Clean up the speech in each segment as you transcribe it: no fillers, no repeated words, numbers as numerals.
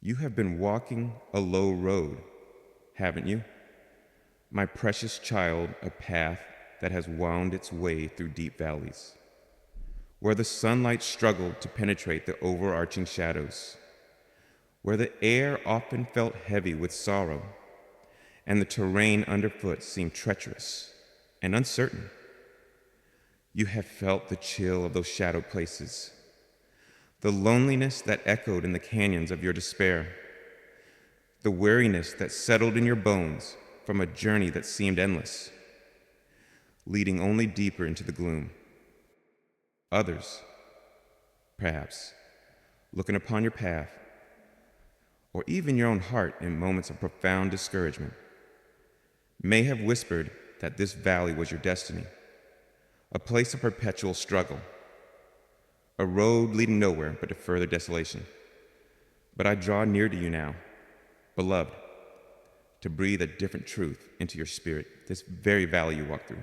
You have been walking a low road, haven't you? My precious child, a path that has wound its way through deep valleys, where the sunlight struggled to penetrate the overarching shadows, where the air often felt heavy with sorrow, and the terrain underfoot seemed treacherous and uncertain. You have felt the chill of those shadowed places, the loneliness that echoed in the canyons of your despair, the weariness that settled in your bones from a journey that seemed endless, leading only deeper into the gloom. Others, perhaps, looking upon your path, or even your own heart in moments of profound discouragement, may have whispered that this valley was your destiny, a place of perpetual struggle, a road leading nowhere but to further desolation. But I draw near to you now, beloved, to breathe a different truth into your spirit. This very valley you walk through,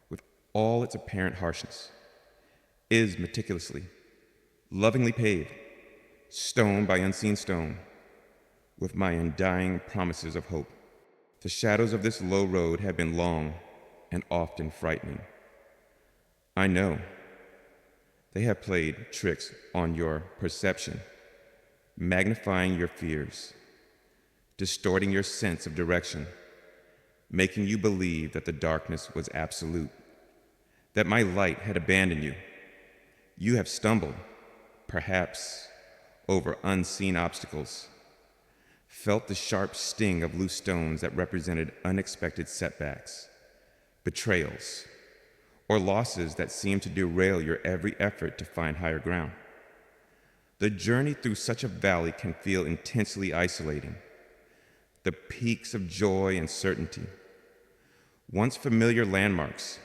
with all its apparent harshness, is meticulously, lovingly paved, stone by unseen stone, with my undying promises of hope. The shadows of this low road have been long and often frightening. I know they have played tricks on your perception, magnifying your fears, distorting your sense of direction, making you believe that the darkness was absolute, that my light had abandoned you. You have stumbled, perhaps, over unseen obstacles, felt the sharp sting of loose stones that represented unexpected setbacks, betrayals, or losses that seemed to derail your every effort to find higher ground. The journey through such a valley can feel intensely isolating. The peaks of joy and certainty, once familiar landmarks,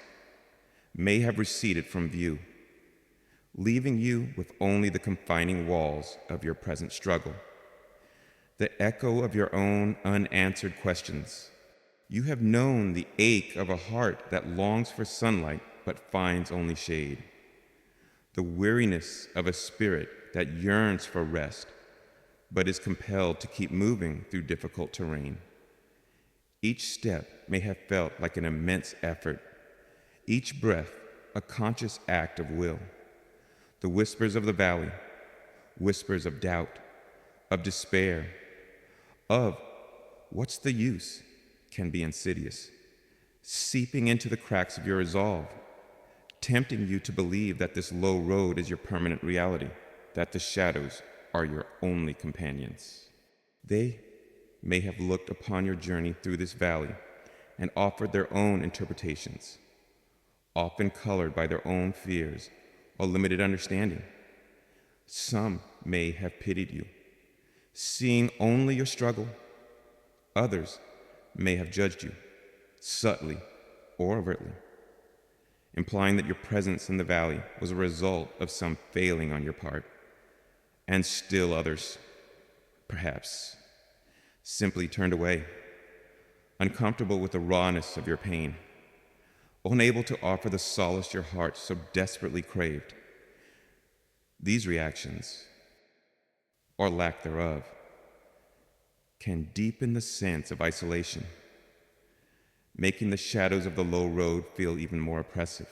may have receded from view, leaving you with only the confining walls of your present struggle, the echo of your own unanswered questions. You have known the ache of a heart that longs for sunlight but finds only shade, the weariness of a spirit that yearns for rest but is compelled to keep moving through difficult terrain. Each step may have felt like an immense effort, each breath a conscious act of will. The whispers of the valley, whispers of doubt, of despair, of what's the use, can be insidious, seeping into the cracks of your resolve, tempting you to believe that this low road is your permanent reality, that the shadows are your only companions. They may have looked upon your journey through this valley and offered their own interpretations, often colored by their own fears or limited understanding. Some may have pitied you, seeing only your struggle. Others may have judged you, subtly or overtly, implying that your presence in the valley was a result of some failing on your part. And still others, perhaps, simply turned away, uncomfortable with the rawness of your pain, unable to offer the solace your heart so desperately craved. These reactions, or lack thereof, can deepen the sense of isolation, making the shadows of the low road feel even more oppressive,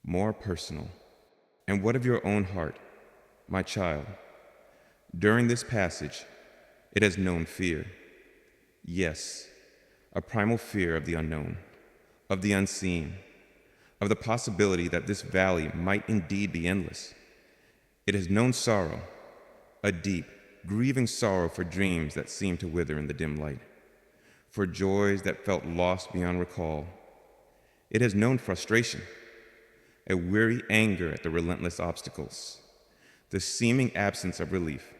more personal. And what of your own heart, my child? During this passage, it has known fear. Yes, a primal fear of the unknown, of the unseen, of the possibility that this valley might indeed be endless. It has known sorrow, a deep, grieving sorrow for dreams that seemed to wither in the dim light, for joys that felt lost beyond recall. It has known frustration, a weary anger at the relentless obstacles, the seeming absence of relief,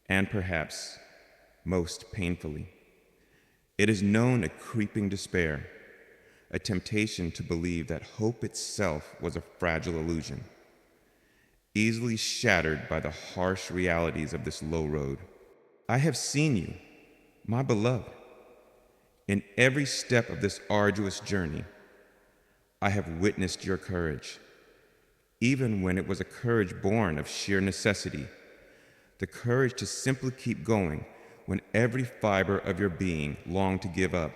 and perhaps, most painfully, it has known a creeping despair, a temptation to believe that hope itself was a fragile illusion, easily shattered by the harsh realities of this low road. I have seen you, my beloved, in every step of this arduous journey. I have witnessed your courage, even when it was a courage born of sheer necessity, the courage to simply keep going when every fiber of your being longed to give up.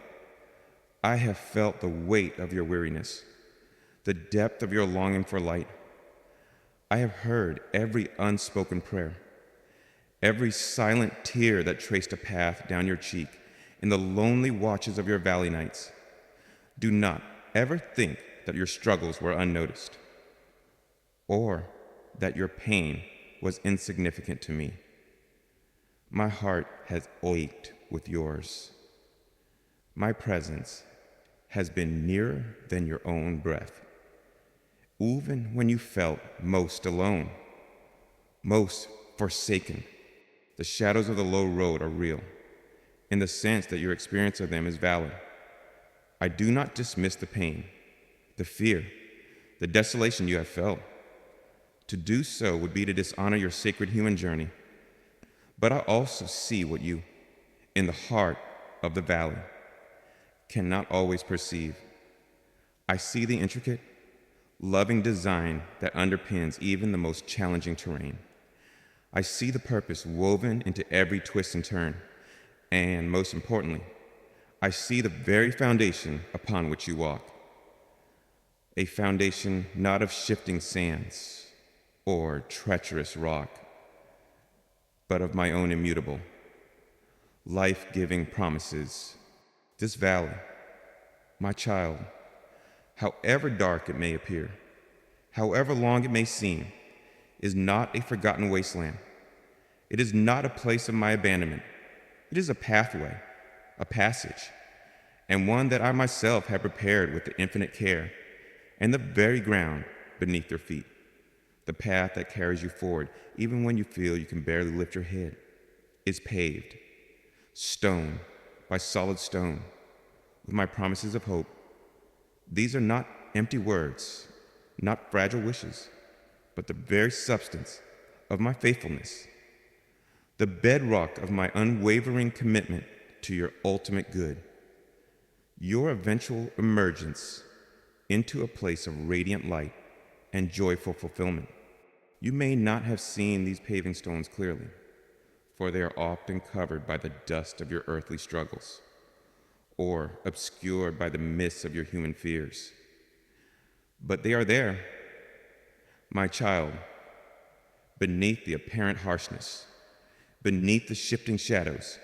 I have felt the weight of your weariness, the depth of your longing for light. I have heard every unspoken prayer, every silent tear that traced a path down your cheek in the lonely watches of your valley nights. Do not ever think that your struggles were unnoticed, or that your pain was insignificant to me. My heart has ached with yours. My presence has been nearer than your own breath, even when you felt most alone, most forsaken. The shadows of the low road are real, in the sense that your experience of them is valid. I do not dismiss the pain, the fear, the desolation you have felt. To do so would be to dishonor your sacred human journey. But I also see what you, in the heart of the valley, cannot always perceive. I see the intricate, loving design that underpins even the most challenging terrain. I see the purpose woven into every twist and turn, and most importantly, I see the very foundation upon which you walk. A foundation not of shifting sands or treacherous rock, but of my own immutable, life-giving promises. This valley, my child, however dark it may appear, however long it may seem, is not a forgotten wasteland. It is not a place of my abandonment. It is a pathway, a passage, and one that I myself have prepared with the infinite care, and the very ground beneath your feet. The path that carries you forward, even when you feel you can barely lift your head, is paved, stone by solid stone, with my promises of hope. These are not empty words, not fragile wishes, but the very substance of my faithfulness, the bedrock of my unwavering commitment to your ultimate good, your eventual emergence into a place of radiant light and joyful fulfillment. You may not have seen these paving stones clearly, for they are often covered by the dust of your earthly struggles, or obscured by the mists of your human fears. But they are there, my child, beneath the apparent harshness, beneath the shifting shadows,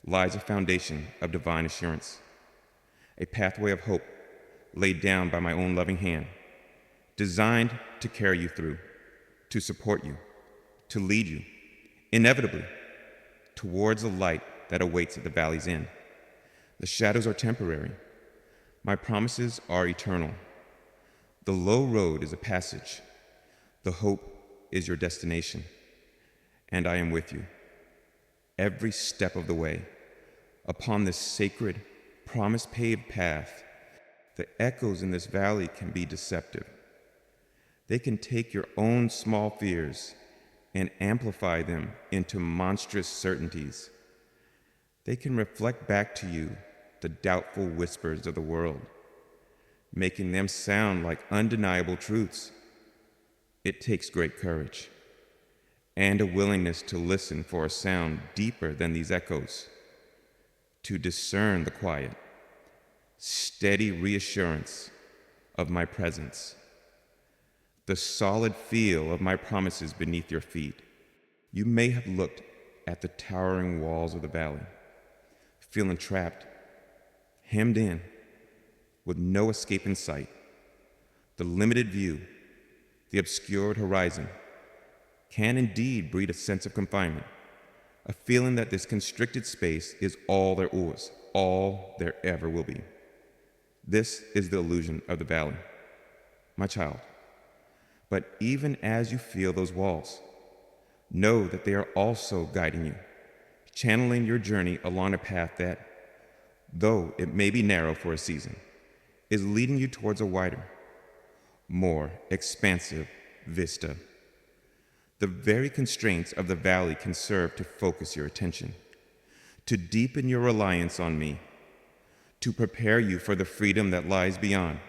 lies a foundation of divine assurance, a pathway of hope laid down by my own loving hand, designed to carry you through, to support you, to lead you, inevitably, towards the light that awaits at the valley's end. The shadows are temporary. My promises are eternal. The low road is a passage. The hope is your destination. And I am with you, every step of the way, upon this sacred, promise-paved path. The echoes in this valley can be deceptive. They can take your own small fears and amplify them into monstrous certainties. They can reflect back to you the doubtful whispers of the world, making them sound like undeniable truths. It takes great courage and a willingness to listen for a sound deeper than these echoes, to discern the quiet, steady reassurance of my presence, the solid feel of my promises beneath your feet. You may have looked at the towering walls of the valley, feeling trapped, hemmed in, with no escape in sight. The limited view, the obscured horizon, can indeed breed a sense of confinement, a feeling that this constricted space is all there was, all there ever will be. This is the illusion of the valley, my child. But even as you feel those walls, know that they are also guiding you, channeling your journey along a path that, though it may be narrow for a season, is leading you towards a wider, more expansive vista. The very constraints of the valley can serve to focus your attention, to deepen your reliance on me, to prepare you for the freedom that lies beyond.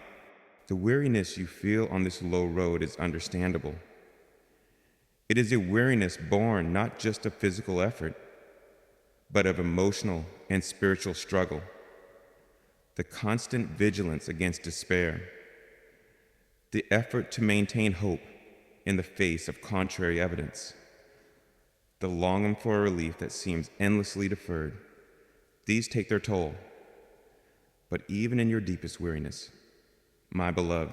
The weariness you feel on this low road is understandable. It is a weariness born not just of physical effort, but of emotional and spiritual struggle, the constant vigilance against despair, the effort to maintain hope in the face of contrary evidence, the longing for a relief that seems endlessly deferred. These take their toll. But even in your deepest weariness, my beloved,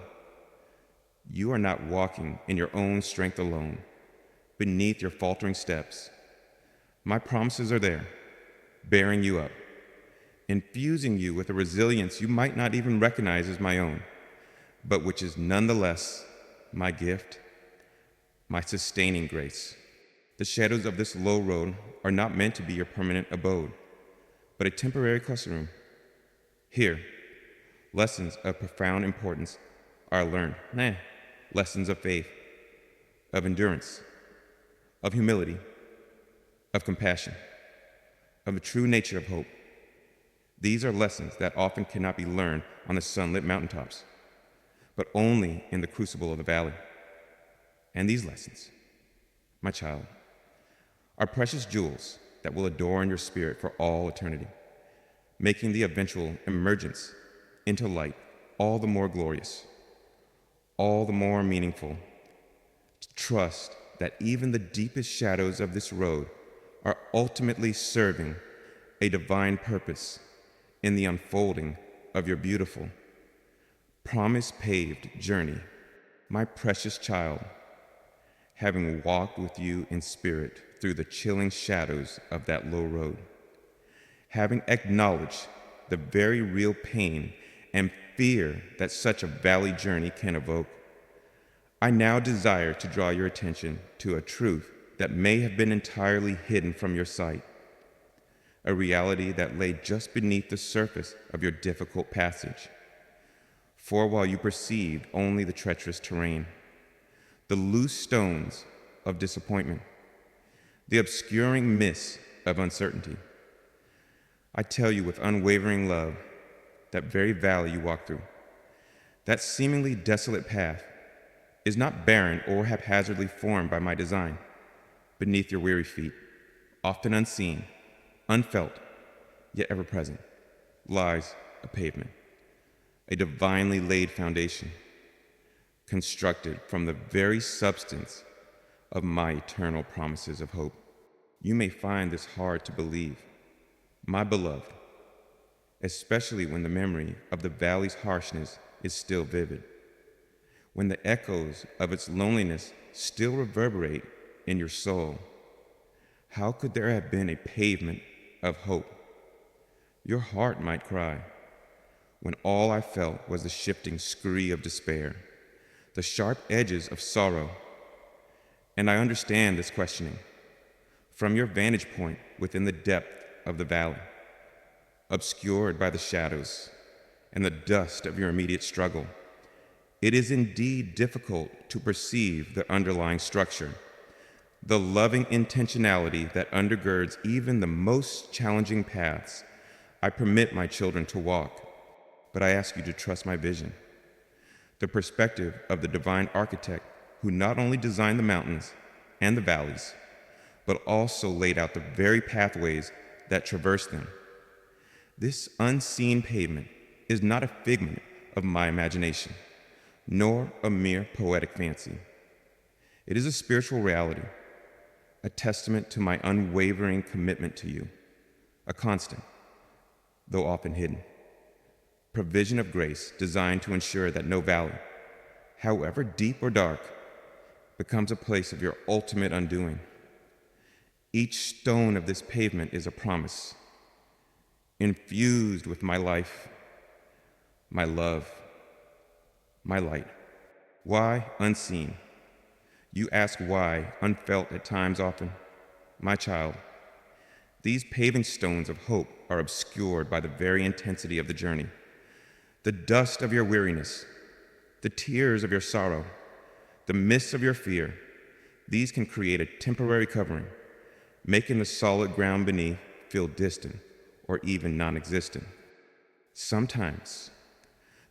you are not walking in your own strength alone, beneath your faltering steps. My promises are there, bearing you up, infusing you with a resilience you might not even recognize as my own, but which is nonetheless my gift, my sustaining grace. The shadows of this low road are not meant to be your permanent abode, but a temporary classroom. Here, lessons of profound importance are learned. Lessons of faith, of endurance, of humility, of compassion, of the true nature of hope. These are lessons that often cannot be learned on the sunlit mountaintops, but only in the crucible of the valley. And these lessons, my child, are precious jewels that will adorn your spirit for all eternity, making the eventual emergence into light all the more glorious, all the more meaningful. Trust that even the deepest shadows of this road are ultimately serving a divine purpose in the unfolding of your beautiful, promise-paved journey. My precious child, having walked with you in spirit through the chilling shadows of that low road, having acknowledged the very real pain and fear that such a valley journey can evoke, I now desire to draw your attention to a truth that may have been entirely hidden from your sight, a reality that lay just beneath the surface of your difficult passage. For while you perceived only the treacherous terrain, the loose stones of disappointment, the obscuring mists of uncertainty, I tell you with unwavering love, that very valley you walk through, that seemingly desolate path, is not barren or haphazardly formed by my design. Beneath your weary feet, often unseen, unfelt, yet ever present, lies a pavement, a divinely laid foundation, constructed from the very substance of my eternal promises of hope. You may find this hard to believe, my beloved, especially when the memory of the valley's harshness is still vivid, when the echoes of its loneliness still reverberate in your soul. How could there have been a pavement of hope? Your heart might cry, when all I felt was the shifting scurry of despair, the sharp edges of sorrow. And I understand this questioning. From your vantage point within the depth of the valley, obscured by the shadows and the dust of your immediate struggle, it is indeed difficult to perceive the underlying structure, the loving intentionality that undergirds even the most challenging paths I permit my children to walk. But I ask you to trust my vision, the perspective of the divine architect who not only designed the mountains and the valleys, but also laid out the very pathways that traverse them. This unseen pavement is not a figment of my imagination, nor a mere poetic fancy. It is a spiritual reality, a testament to my unwavering commitment to you, a constant, though often hidden, provision of grace designed to ensure that no valley, however deep or dark, becomes a place of your ultimate undoing. Each stone of this pavement is a promise, infused with my life, my love, my light. Why unseen? You ask why unfelt at times often? My child, these paving stones of hope are obscured by the very intensity of the journey. The dust of your weariness, the tears of your sorrow, the mists of your fear, these can create a temporary covering, making the solid ground beneath feel distant or even non-existent. Sometimes,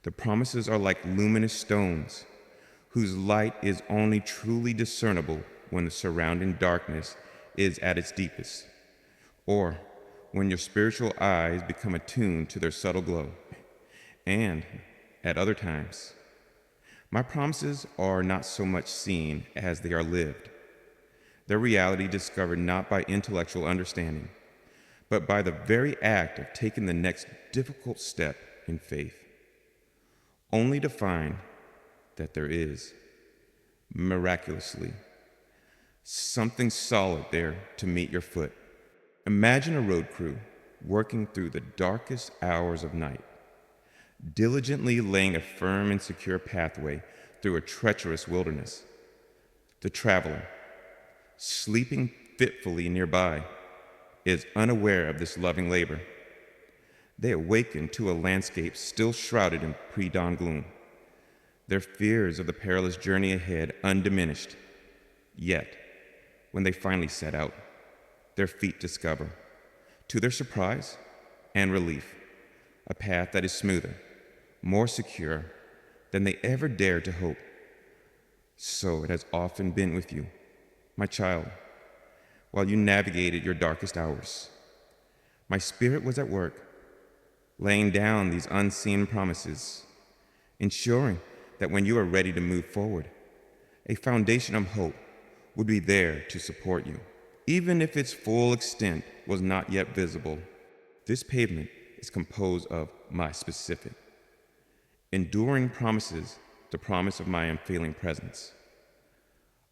the promises are like luminous stones whose light is only truly discernible when the surrounding darkness is at its deepest, or when your spiritual eyes become attuned to their subtle glow, and at other times. My promises are not so much seen as they are lived. Their reality discovered not by intellectual understanding, but by the very act of taking the next difficult step in faith, only to find that there is, miraculously, something solid there to meet your foot. Imagine a road crew working through the darkest hours of night, diligently laying a firm and secure pathway through a treacherous wilderness. The traveler, sleeping fitfully nearby, is unaware of this loving labor. They awaken to a landscape still shrouded in pre-dawn gloom, their fears of the perilous journey ahead undiminished. Yet, when they finally set out, their feet discover, to their surprise and relief, a path that is smoother, more secure than they ever dared to hope. So it has often been with you, my child, while you navigated your darkest hours. My Spirit was at work, laying down these unseen promises, ensuring that when you are ready to move forward, a foundation of hope would be there to support you. Even if its full extent was not yet visible, this pavement is composed of my specific, enduring promises, the promise of my unfailing presence.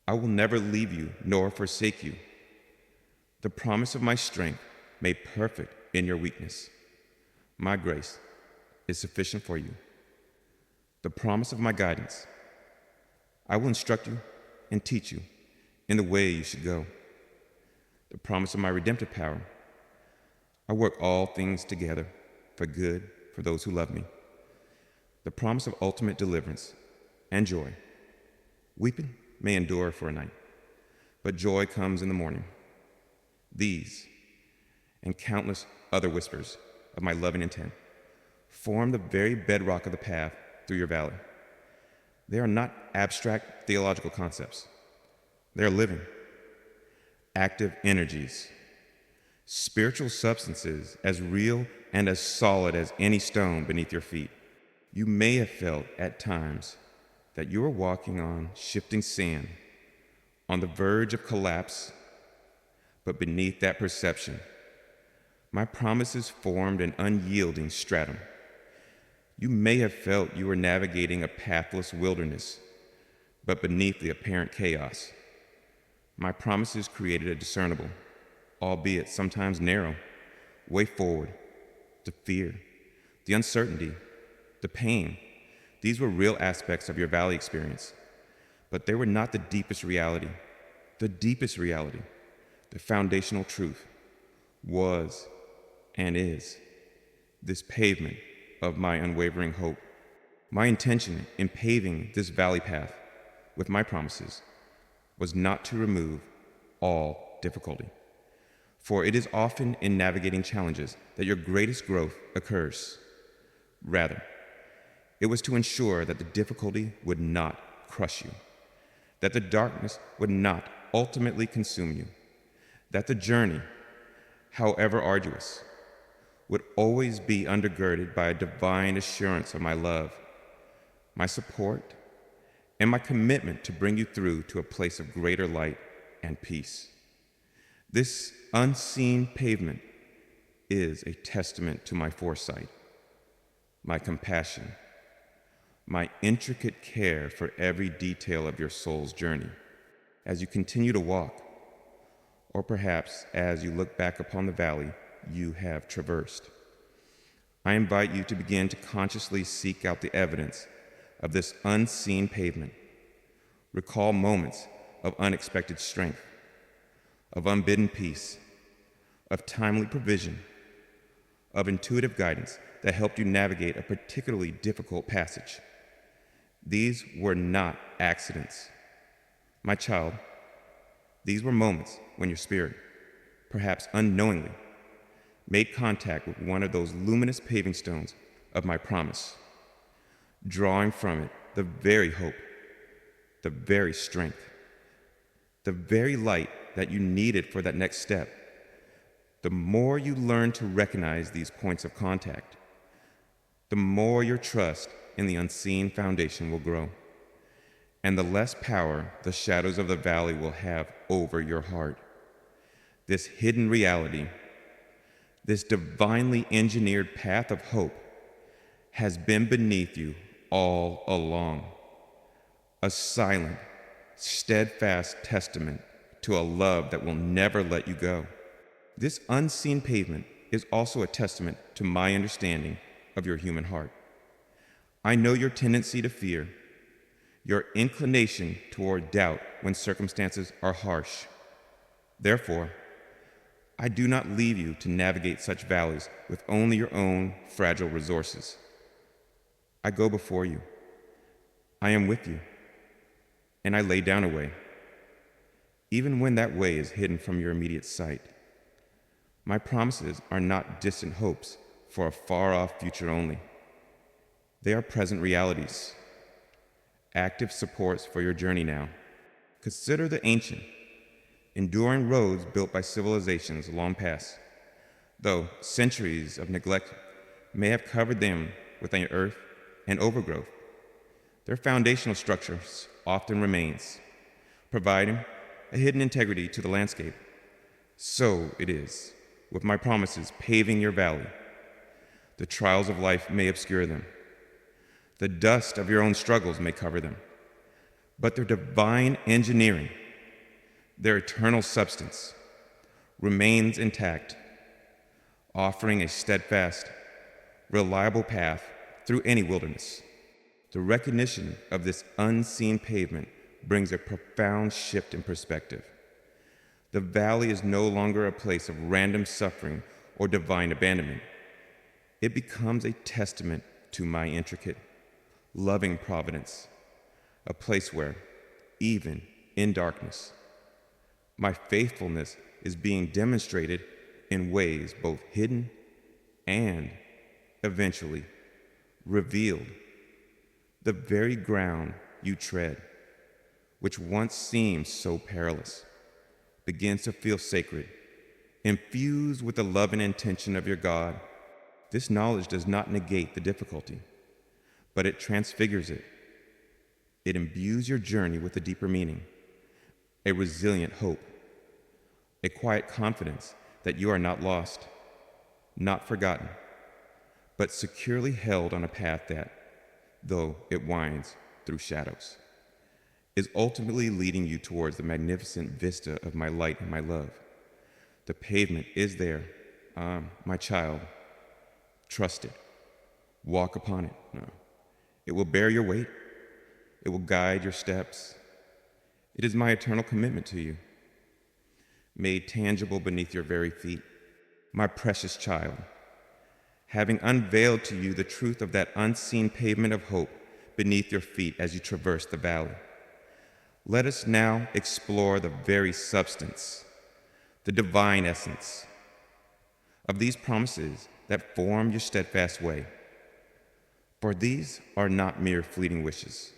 I will never leave you nor forsake you. The promise of my strength made perfect in your weakness. My grace is sufficient for you. The promise of my guidance. I will instruct you and teach you in the way you should go. The promise of my redemptive power. I work all things together for good for those who love me. The promise of ultimate deliverance and joy. Weeping may endure for a night, but joy comes in the morning. These and countless other whispers of my loving intent form the very bedrock of the path through your valley. They are not abstract theological concepts. They are living, active energies, spiritual substances as real and as solid as any stone beneath your feet. You may have felt at times that you are walking on shifting sand, on the verge of collapse, but beneath that perception, my promises formed an unyielding stratum. You may have felt you were navigating a pathless wilderness, but beneath the apparent chaos, my promises created a discernible, albeit sometimes narrow, way forward. The fear, the uncertainty, the pain, these were real aspects of your valley experience, but they were not the deepest reality. The deepest reality, the foundational truth, was and is this pavement of my unwavering hope. My intention in paving this valley path with my promises was not to remove all difficulty, for it is often in navigating challenges that your greatest growth occurs. Rather, it was to ensure that the difficulty would not crush you, that the darkness would not ultimately consume you, that the journey, however arduous, would always be undergirded by a divine assurance of my love, my support, and my commitment to bring you through to a place of greater light and peace. This unseen pavement is a testament to my foresight, my compassion, my intricate care for every detail of your soul's journey as you continue to walk, or perhaps as you look back upon the valley you have traversed. I invite you to begin to consciously seek out the evidence of this unseen pavement. Recall moments of unexpected strength, of unbidden peace, of timely provision, of intuitive guidance that helped you navigate a particularly difficult passage. These were not accidents. My child, these were moments when your spirit, perhaps unknowingly, made contact with one of those luminous paving stones of my promise, drawing from it the very hope, the very strength, the very light that you needed for that next step. The more you learn to recognize these points of contact, the more your trust in the unseen foundation will grow, and the less power the shadows of the valley will have over your heart. This hidden reality, this divinely engineered path of hope, has been beneath you all along, a silent, steadfast testament to a love that will never let you go. This unseen pavement is also a testament to my understanding of your human heart. I know your tendency to fear, your inclination toward doubt when circumstances are harsh. Therefore, I do not leave you to navigate such valleys with only your own fragile resources. I go before you. I am with you. And I lay down a way, even when that way is hidden from your immediate sight. My promises are not distant hopes for a far-off future only. They are present realities, active supports for your journey now. Consider the ancient, enduring roads built by civilizations long past, though centuries of neglect may have covered them with earth and overgrowth. Their foundational structures often remains, providing a hidden integrity to the landscape. So it is with my promises paving your valley. The trials of life may obscure them. The dust of your own struggles may cover them. But their divine engineering, their eternal substance, remains intact, offering a steadfast, reliable path through any wilderness. The recognition of this unseen pavement brings a profound shift in perspective. The valley is no longer a place of random suffering or divine abandonment. It becomes a testament to my intricate, loving providence, a place where, even in darkness, my faithfulness is being demonstrated in ways both hidden and, eventually, revealed. The very ground you tread, which once seemed so perilous, begins to feel sacred, infused with the love and intention of your God. This knowledge does not negate the difficulty, but it transfigures it. It imbues your journey with a deeper meaning, a resilient hope, a quiet confidence that you are not lost, not forgotten, but securely held on a path that, though it winds through shadows, is ultimately leading you towards the magnificent vista of my light and my love. The pavement is there, my child. Trust it. Walk upon it. No. It will bear your weight. It will guide your steps. It is my eternal commitment to you, made tangible beneath your very feet. My precious child, having unveiled to you the truth of that unseen pavement of hope beneath your feet as you traverse the valley, let us now explore the very substance, the divine essence of these promises that form your steadfast way. For these are not mere fleeting wishes,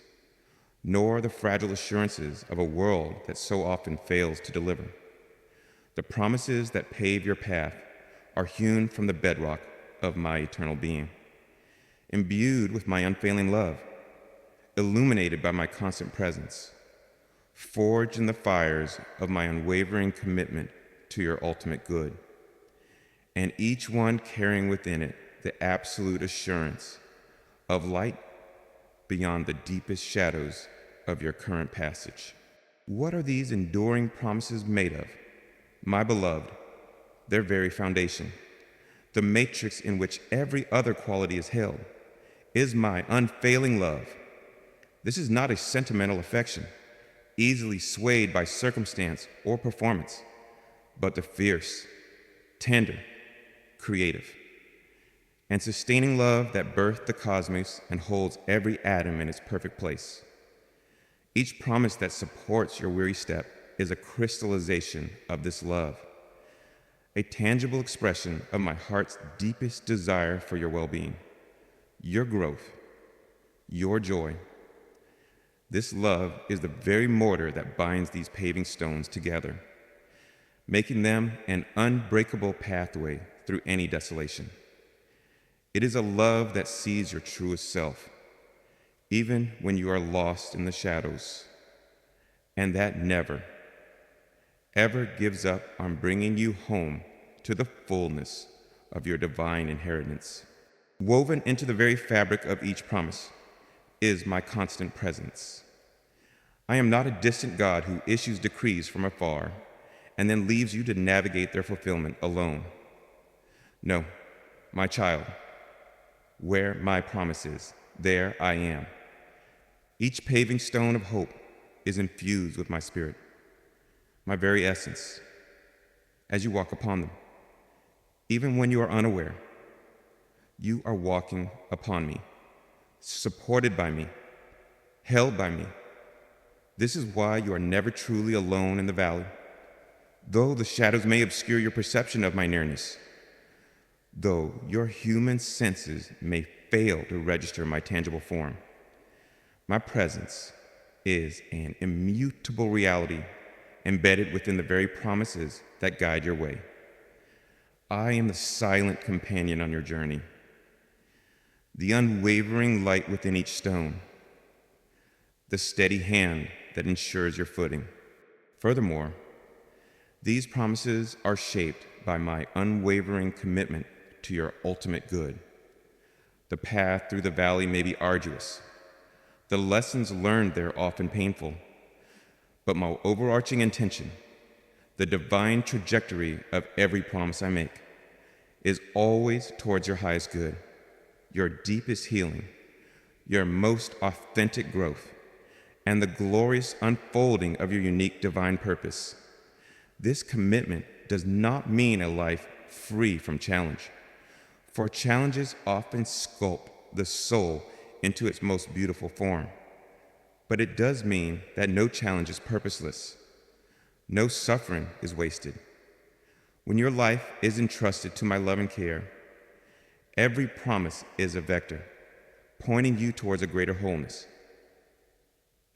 nor the fragile assurances of a world that so often fails to deliver. The promises that pave your path are hewn from the bedrock of my eternal being, imbued with my unfailing love, illuminated by my constant presence, forged in the fires of my unwavering commitment to your ultimate good, and each one carrying within it the absolute assurance of light beyond the deepest shadows of your current passage. What are these enduring promises made of? My beloved, their very foundation, the matrix in which every other quality is held, is my unfailing love. This is not a sentimental affection, easily swayed by circumstance or performance, but the fierce, tender, creative, and sustaining love that birthed the cosmos and holds every atom in its perfect place. Each promise that supports your weary step is a crystallization of this love, a tangible expression of my heart's deepest desire for your well-being, your growth, your joy, This love is the very mortar that binds these paving stones together, making them an unbreakable pathway through any desolation. It is a love that sees your truest self, even when you are lost in the shadows, and that never, ever gives up on bringing you home to the fullness of your divine inheritance. Woven into the very fabric of each promise is my constant presence. I am not a distant God who issues decrees from afar and then leaves you to navigate their fulfillment alone. No, my child, where my promise is, there I am. Each paving stone of hope is infused with my spirit, my very essence, as you walk upon them. Even when you are unaware, you are walking upon me, supported by me, held by me. This is why you are never truly alone in the valley, though the shadows may obscure your perception of my nearness, though your human senses may fail to register my tangible form. My presence is an immutable reality embedded within the very promises that guide your way. I am the silent companion on your journey, the unwavering light within each stone, the steady hand that ensures your footing. Furthermore, these promises are shaped by my unwavering commitment to your ultimate good. The path through the valley may be arduous. The lessons learned there often painful. But my overarching intention, the divine trajectory of every promise I make, is always towards your highest good, your deepest healing, your most authentic growth, and the glorious unfolding of your unique divine purpose. This commitment does not mean a life free from challenge, for challenges often sculpt the soul into its most beautiful form. But it does mean that no challenge is purposeless. No suffering is wasted. When your life is entrusted to my love and care, every promise is a vector, pointing you towards a greater wholeness,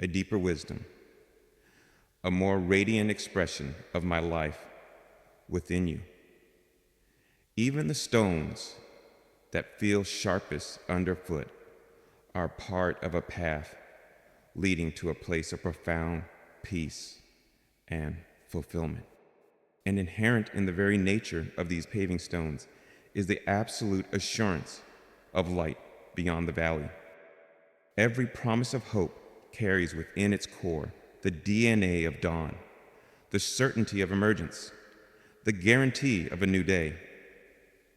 a deeper wisdom, a more radiant expression of my life within you. Even the stones that feel sharpest underfoot are part of a path leading to a place of profound peace and fulfillment. And inherent in the very nature of these paving stones is the absolute assurance of light beyond the valley. Every promise of hope carries within its core the DNA of dawn, the certainty of emergence, the guarantee of a new day.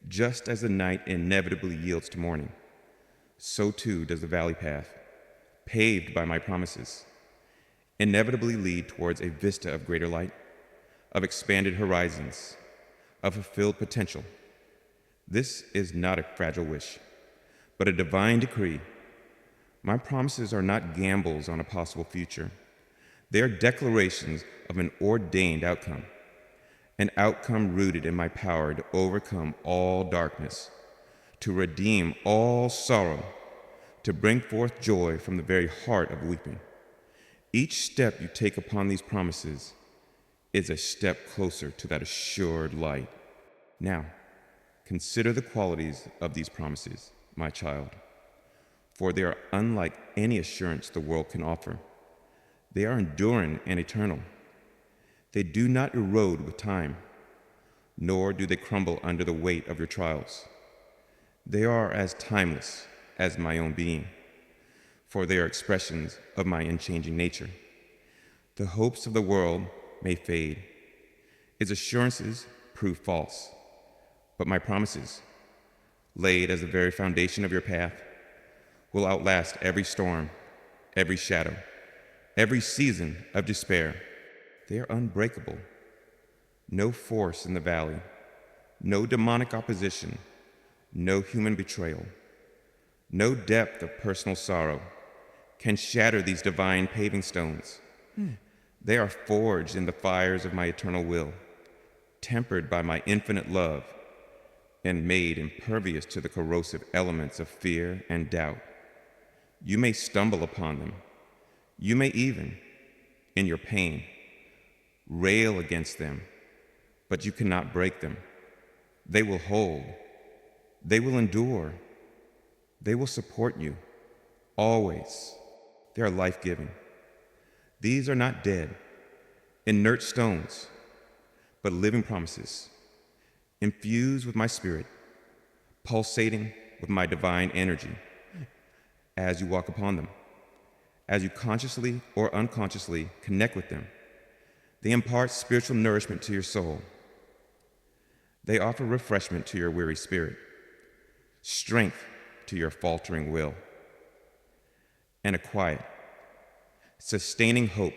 Just as the night inevitably yields to morning, so too does the valley path, paved by my promises, inevitably lead towards a vista of greater light, of expanded horizons, of fulfilled potential. This is not a fragile wish, but a divine decree. My promises are not gambles on a possible future. They are declarations of an ordained outcome, an outcome rooted in my power to overcome all darkness, to redeem all sorrow, to bring forth joy from the very heart of weeping. Each step you take upon these promises is a step closer to that assured light. Now, consider the qualities of these promises, my child, for they are unlike any assurance the world can offer. They are enduring and eternal. They do not erode with time, nor do they crumble under the weight of your trials. They are as timeless as my own being, for they are expressions of my unchanging nature. The hopes of the world may fade, its assurances prove false, but my promises, laid as the very foundation of your path, will outlast every storm, every shadow, every season of despair. They are unbreakable. No force in the valley, no demonic opposition, no human betrayal, no depth of personal sorrow can shatter these divine paving stones. They are forged in the fires of my eternal will, tempered by my infinite love, and made impervious to the corrosive elements of fear and doubt. You may stumble upon them. You may even, in your pain, rail against them, but you cannot break them. They will hold. They will endure. They will support you, always. They are life-giving. These are not dead, inert stones, but living promises, infused with my spirit, pulsating with my divine energy as you walk upon them. As you consciously or unconsciously connect with them, they impart spiritual nourishment to your soul. They offer refreshment to your weary spirit, strength to your faltering will, and a quiet, sustaining hope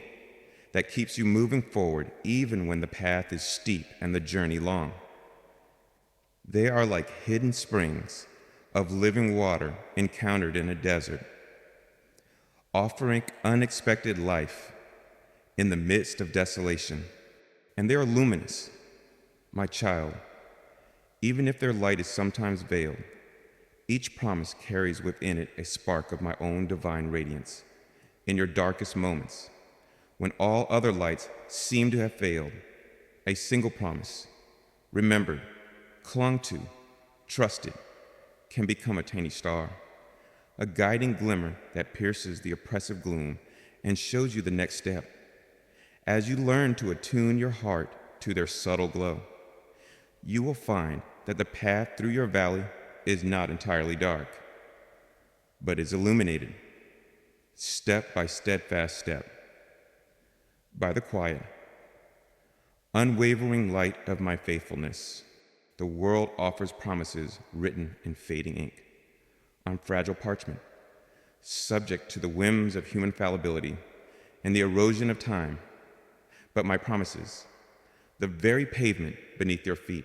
that keeps you moving forward even when the path is steep and the journey long. They are like hidden springs of living water encountered in a desert, offering unexpected life in the midst of desolation. And they are luminous, my child. Even if their light is sometimes veiled, each promise carries within it a spark of my own divine radiance. In your darkest moments, when all other lights seem to have failed, a single promise, remembered, clung to, trusted, can become a tiny star, a guiding glimmer that pierces the oppressive gloom and shows you the next step. As you learn to attune your heart to their subtle glow, you will find that the path through your valley is not entirely dark, but is illuminated, step by steadfast step, by the quiet, unwavering light of my faithfulness. The world offers promises written in fading ink, on fragile parchment, subject to the whims of human fallibility and the erosion of time. But my promises, the very pavement beneath your feet,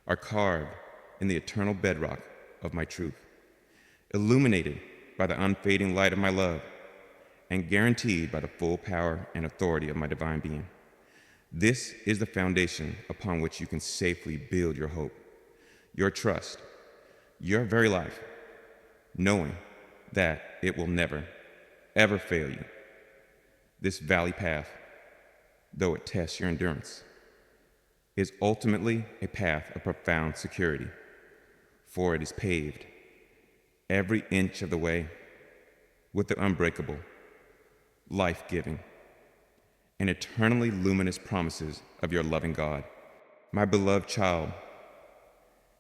are carved in the eternal bedrock of my truth, illuminated by the unfading light of my love, and guaranteed by the full power and authority of my divine being. This is the foundation upon which you can safely build your hope, your trust, your very life, knowing that it will never, ever fail you. This valley path, though it tests your endurance, is ultimately a path of profound security, for it is paved every inch of the way with the unbreakable, life-giving, and eternally luminous promises of your loving God. My beloved child,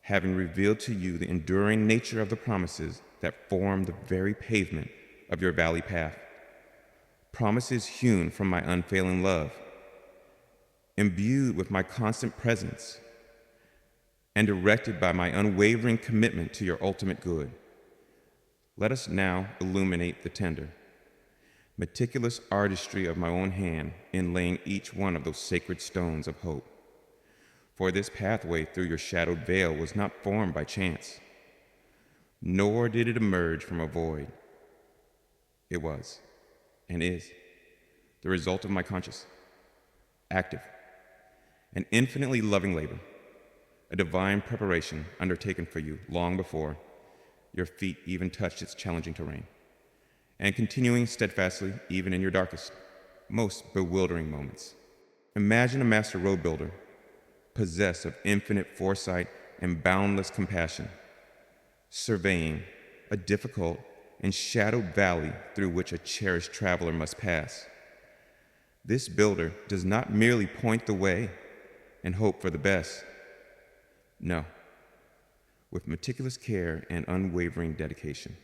having revealed to you the enduring nature of the promises that form the very pavement of your valley path, promises hewn from my unfailing love, imbued with my constant presence, and directed by my unwavering commitment to your ultimate good. Let us now illuminate the tender, meticulous artistry of my own hand in laying each one of those sacred stones of hope. For this pathway through your shadowed veil was not formed by chance, nor did it emerge from a void. It was, and is, the result of my conscious, active, and infinitely loving labor, a divine preparation undertaken for you long before your feet even touched its challenging terrain, and continuing steadfastly even in your darkest, most bewildering moments. Imagine a master road builder, possessed of infinite foresight and boundless compassion, surveying a difficult and shadowed valley through which a cherished traveler must pass. This builder does not merely point the way and hope for the best. No, with meticulous care and unwavering dedication,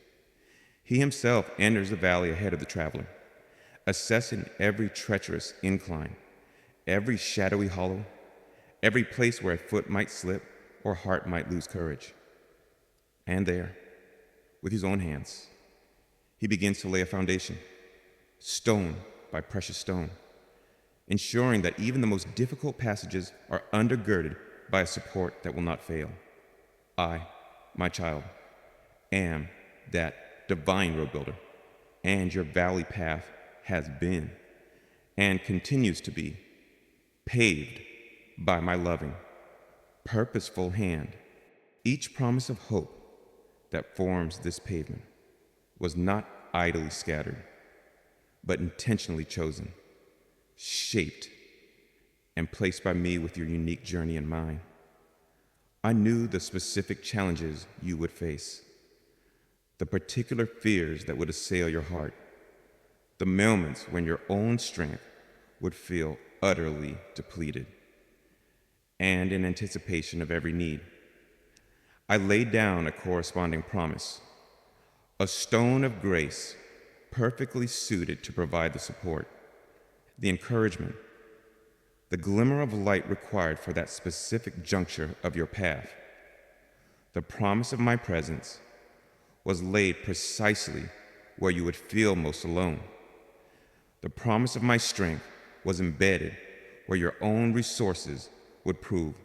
he himself enters the valley ahead of the traveler, assessing every treacherous incline, every shadowy hollow, every place where a foot might slip or heart might lose courage. And there, with his own hands, he begins to lay a foundation, stone by precious stone, ensuring that even the most difficult passages are undergirded by a support that will not fail. I, my child, am that divine road builder, and your valley path has been and continues to be paved by my loving, purposeful hand. Each promise of hope that forms this pavement was not idly scattered, but intentionally chosen, shaped, and placed by me with your unique journey in mind. I knew the specific challenges you would face, the particular fears that would assail your heart, the moments when your own strength would feel utterly depleted, and in anticipation of every need, I laid down a corresponding promise, a stone of grace perfectly suited to provide the support, the encouragement, the glimmer of light required for that specific juncture of your path. The promise of my presence was laid precisely where you would feel most alone. The promise of my strength was embedded where your own resources would prove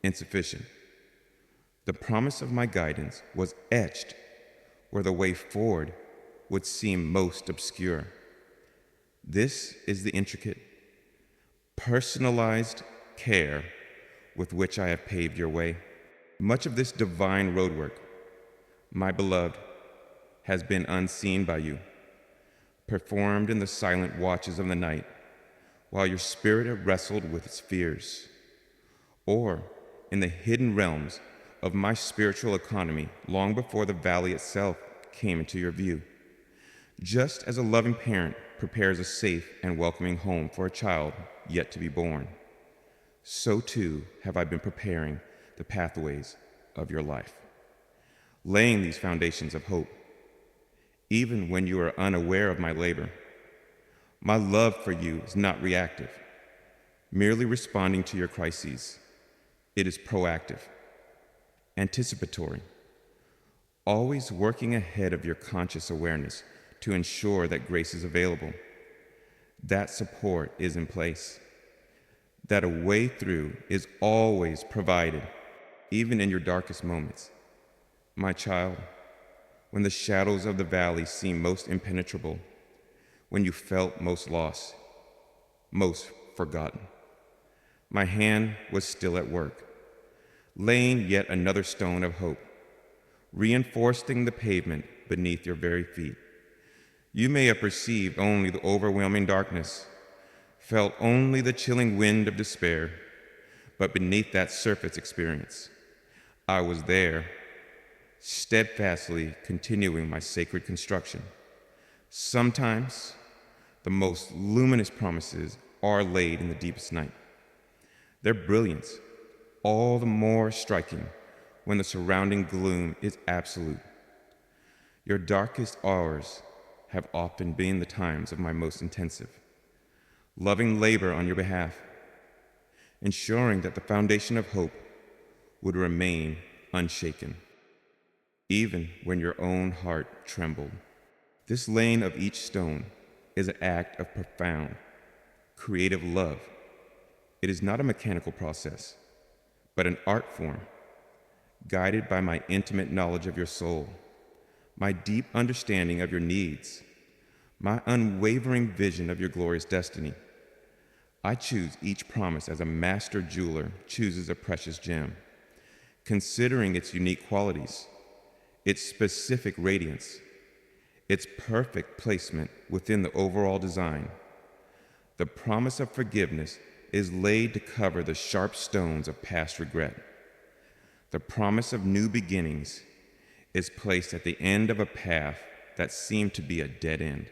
insufficient. The promise of my guidance was etched where the way forward would seem most obscure. This is the intricate, personalized care with which I have paved your way. Much of this divine roadwork, my beloved, has been unseen by you, performed in the silent watches of the night while your spirit had wrestled with its fears, or in the hidden realms of my spiritual economy long before the valley itself came into your view. Just as a loving parent prepares a safe and welcoming home for a child yet to be born, so too have I been preparing the pathways of your life, laying these foundations of hope. Even when you are unaware of my labor, my love for you is not reactive, merely responding to your crises. It is proactive, anticipatory, always working ahead of your conscious awareness to ensure that grace is available, that support is in place, that a way through is always provided, even in your darkest moments. My child, when the shadows of the valley seemed most impenetrable, when you felt most lost, most forgotten, my hand was still at work, laying yet another stone of hope, reinforcing the pavement beneath your very feet. You may have perceived only the overwhelming darkness, felt only the chilling wind of despair, but beneath that surface experience, I was there, steadfastly continuing my sacred construction. Sometimes, the most luminous promises are laid in the deepest night. Their brilliance, all the more striking when the surrounding gloom is absolute. Your darkest hours have often been the times of my most intensive, loving labor on your behalf, ensuring that the foundation of hope would remain unshaken, even when your own heart trembled. This laying of each stone is an act of profound, creative love. It is not a mechanical process, but an art form, guided by my intimate knowledge of your soul, my deep understanding of your needs, my unwavering vision of your glorious destiny. I choose each promise as a master jeweler chooses a precious gem, considering its unique qualities, its specific radiance, its perfect placement within the overall design. The promise of forgiveness is laid to cover the sharp stones of past regret. The promise of new beginnings is placed at the end of a path that seemed to be a dead end.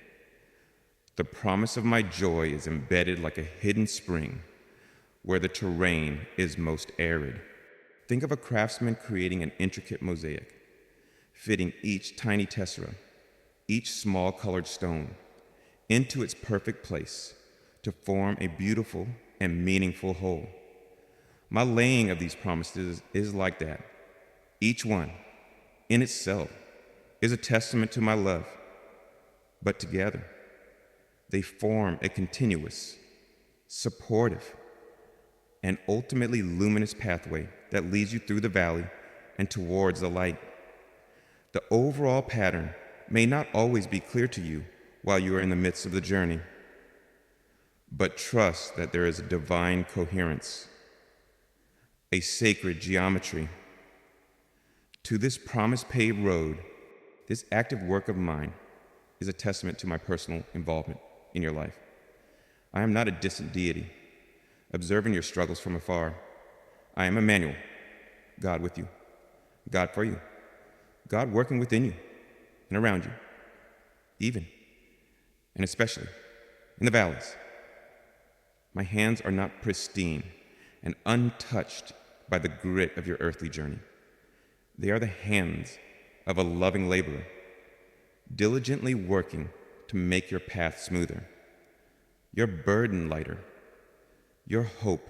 The promise of my joy is embedded like a hidden spring where the terrain is most arid. Think of a craftsman creating an intricate mosaic, fitting each tiny tessera, each small colored stone, into its perfect place to form a beautiful and meaningful whole. My laying of these promises is like that. Each one, in itself, is a testament to my love, but together, they form a continuous, supportive, and ultimately luminous pathway that leads you through the valley and towards the light. The overall pattern may not always be clear to you while you are in the midst of the journey, but trust that there is a divine coherence, a sacred geometry. To this promise-paved road, this active work of mine is a testament to my personal involvement. in your life. I am not a distant deity, observing your struggles from afar. I am Emmanuel, God with you, God for you, God working within you and around you, even and especially in the valleys. My hands are not pristine and untouched by the grit of your earthly journey. They are the hands of a loving laborer, diligently working to make your path smoother, your burden lighter, your hope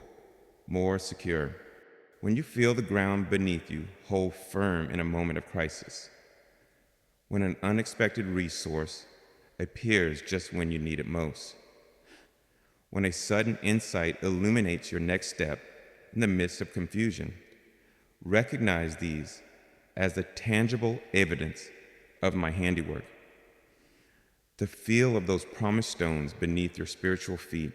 more secure. When you feel the ground beneath you hold firm in a moment of crisis, when an unexpected resource appears just when you need it most, when a sudden insight illuminates your next step in the midst of confusion, recognize these as the tangible evidence of my handiwork. The feel of those promised stones beneath your spiritual feet.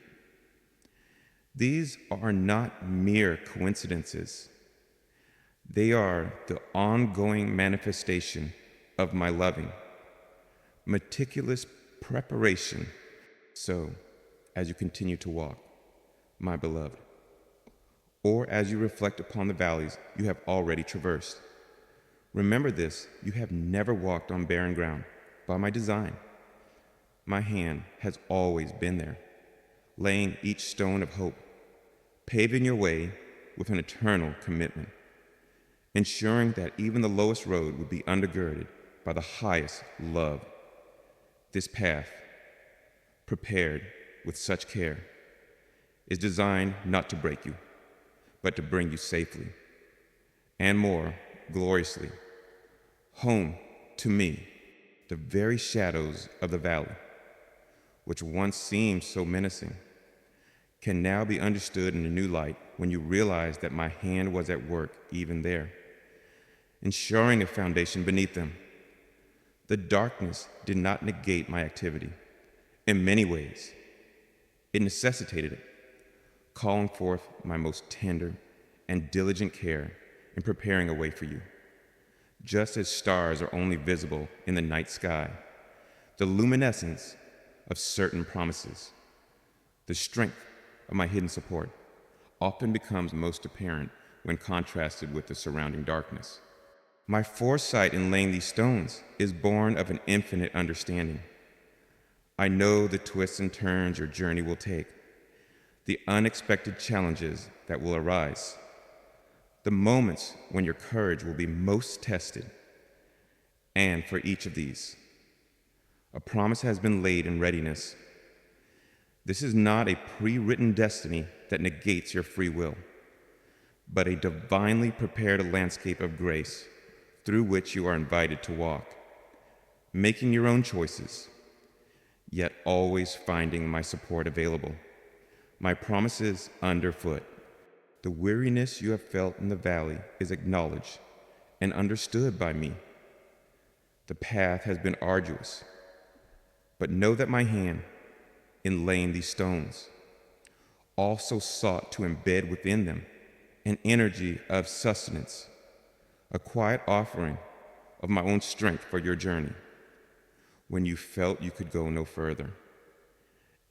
These are not mere coincidences. They are the ongoing manifestation of my loving, meticulous preparation. So, as you continue to walk, my beloved, or as you reflect upon the valleys you have already traversed, remember this: you have never walked on barren ground by my design. My hand has always been there, laying each stone of hope, paving your way with an eternal commitment, ensuring that even the lowest road would be undergirded by the highest love. This path, prepared with such care, is designed not to break you, but to bring you safely and more gloriously home to me. The very shadows of the valley, which once seemed so menacing, can now be understood in a new light when you realize that my hand was at work even there, ensuring a foundation beneath them. The darkness did not negate my activity. In many ways, it necessitated it, calling forth my most tender and diligent care in preparing a way for you. Just as stars are only visible in the night sky, the luminescence of certain promises, the strength of my hidden support, often becomes most apparent when contrasted with the surrounding darkness. My foresight in laying these stones is born of an infinite understanding. I know the twists and turns your journey will take, the unexpected challenges that will arise, the moments when your courage will be most tested. And for each of these, a promise has been laid in readiness. This is not a pre-written destiny that negates your free will, but a divinely prepared landscape of grace through which you are invited to walk, making your own choices, yet always finding my support available, my promises underfoot. The weariness you have felt in the valley is acknowledged and understood by me. The path has been arduous, but know that my hand, in laying these stones, also sought to embed within them an energy of sustenance, a quiet offering of my own strength for your journey when you felt you could go no further.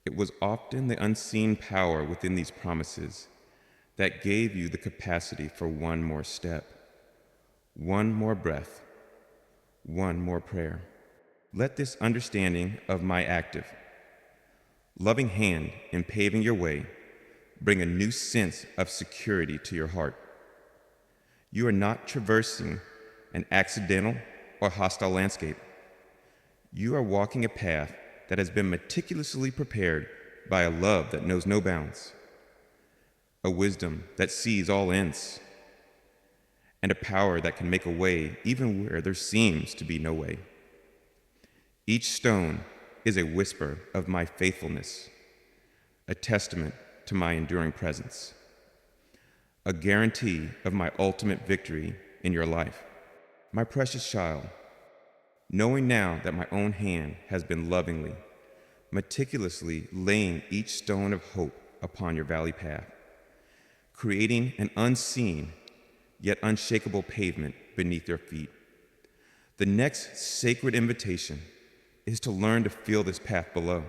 It was often the unseen power within these promises that gave you the capacity for one more step, one more breath, one more prayer. Let this understanding of my active, loving hand in paving your way bring a new sense of security to your heart. You are not traversing an accidental or hostile landscape. You are walking a path that has been meticulously prepared by a love that knows no bounds, a wisdom that sees all ends, and a power that can make a way even where there seems to be no way. Each stone is a whisper of my faithfulness, a testament to my enduring presence, a guarantee of my ultimate victory in your life. My precious child, knowing now that my own hand has been lovingly, meticulously laying each stone of hope upon your valley path, creating an unseen yet unshakable pavement beneath your feet. The next sacred invitation is to learn to feel this path below.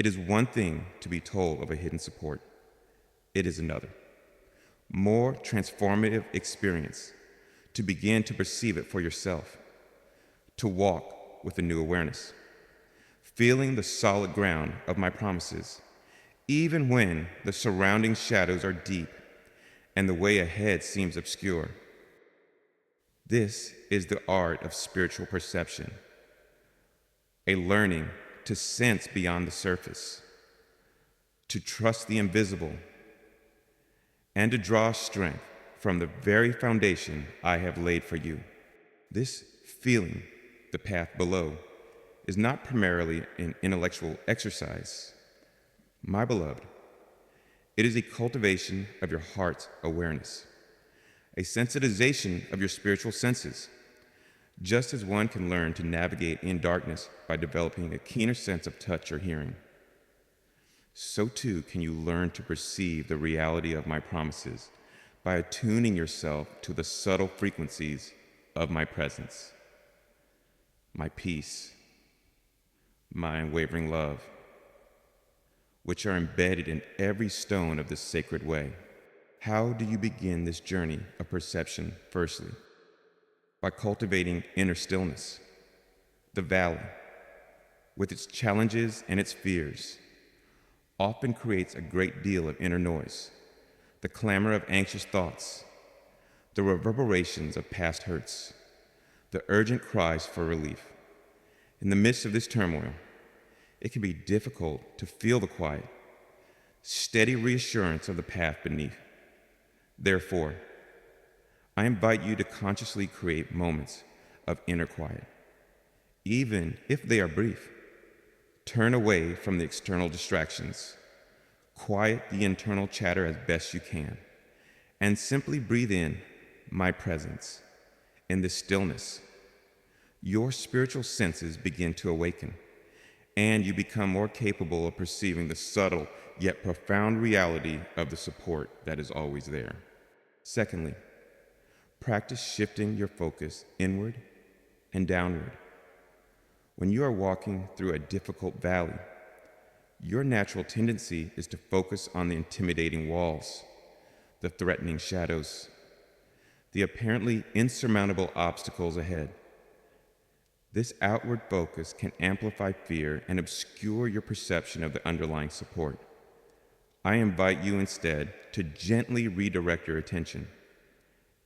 It is one thing to be told of a hidden support. It is another, more transformative experience to begin to perceive it for yourself, to walk with a new awareness, feeling the solid ground of my promises, even when the surrounding shadows are deep and the way ahead seems obscure. This is the art of spiritual perception, a learning to sense beyond the surface, to trust the invisible, and to draw strength from the very foundation I have laid for you. This feeling, the path below, is not primarily an intellectual exercise. My beloved, it is a cultivation of your heart's awareness, a sensitization of your spiritual senses, just as one can learn to navigate in darkness by developing a keener sense of touch or hearing. So too can you learn to perceive the reality of my promises by attuning yourself to the subtle frequencies of my presence, my peace, my unwavering love, which are embedded in every stone of this sacred way. How do you begin this journey of perception? Firstly, by cultivating inner stillness. The valley, with its challenges and its fears, often creates a great deal of inner noise, the clamor of anxious thoughts, the reverberations of past hurts, the urgent cries for relief. In the midst of this turmoil, it can be difficult to feel the quiet, steady reassurance of the path beneath. Therefore, I invite you to consciously create moments of inner quiet. Even if they are brief, turn away from the external distractions, quiet the internal chatter as best you can, and simply breathe in my presence. In this stillness, your spiritual senses begin to awaken, and you become more capable of perceiving the subtle yet profound reality of the support that is always there. Secondly, practice shifting your focus inward and downward. When you are walking through a difficult valley, your natural tendency is to focus on the intimidating walls, the threatening shadows, the apparently insurmountable obstacles ahead. This outward focus can amplify fear and obscure your perception of the underlying support. I invite you instead to gently redirect your attention.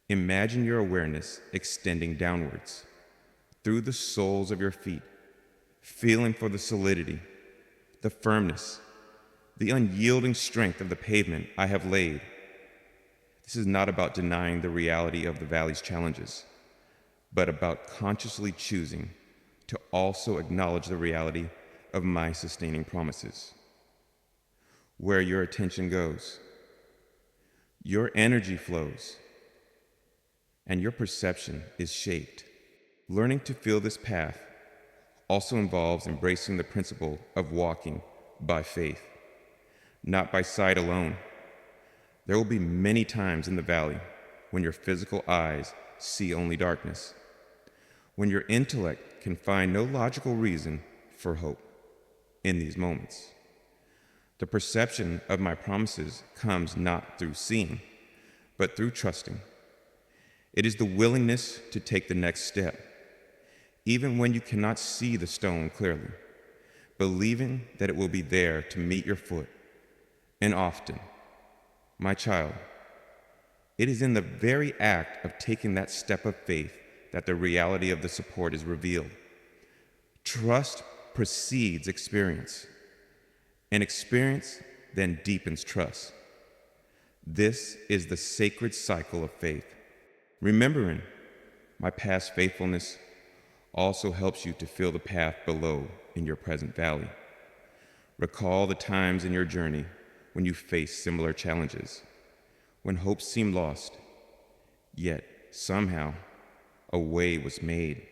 Imagine your awareness extending downwards, through the soles of your feet, feeling for the solidity, the firmness, the unyielding strength of the pavement I have laid. This is not about denying the reality of the valley's challenges, but about consciously choosing to also acknowledge the reality of my sustaining promises. Where your attention goes, your energy flows, and your perception is shaped. Learning to feel this path also involves embracing the principle of walking by faith, not by sight alone. There will be many times in the valley when your physical eyes see only darkness, when your intellect can find no logical reason for hope. In these moments, the perception of my promises comes not through seeing, but through trusting. It is the willingness to take the next step, even when you cannot see the stone clearly, believing that it will be there to meet your foot. And often, my child, it is in the very act of taking that step of faith that the reality of the support is revealed. Trust precedes experience, and experience then deepens trust. This is the sacred cycle of faith. Remembering my past faithfulness also helps you to feel the path below in your present valley. Recall the times in your journey when you faced similar challenges, when hope seemed lost, yet somehow a way was made.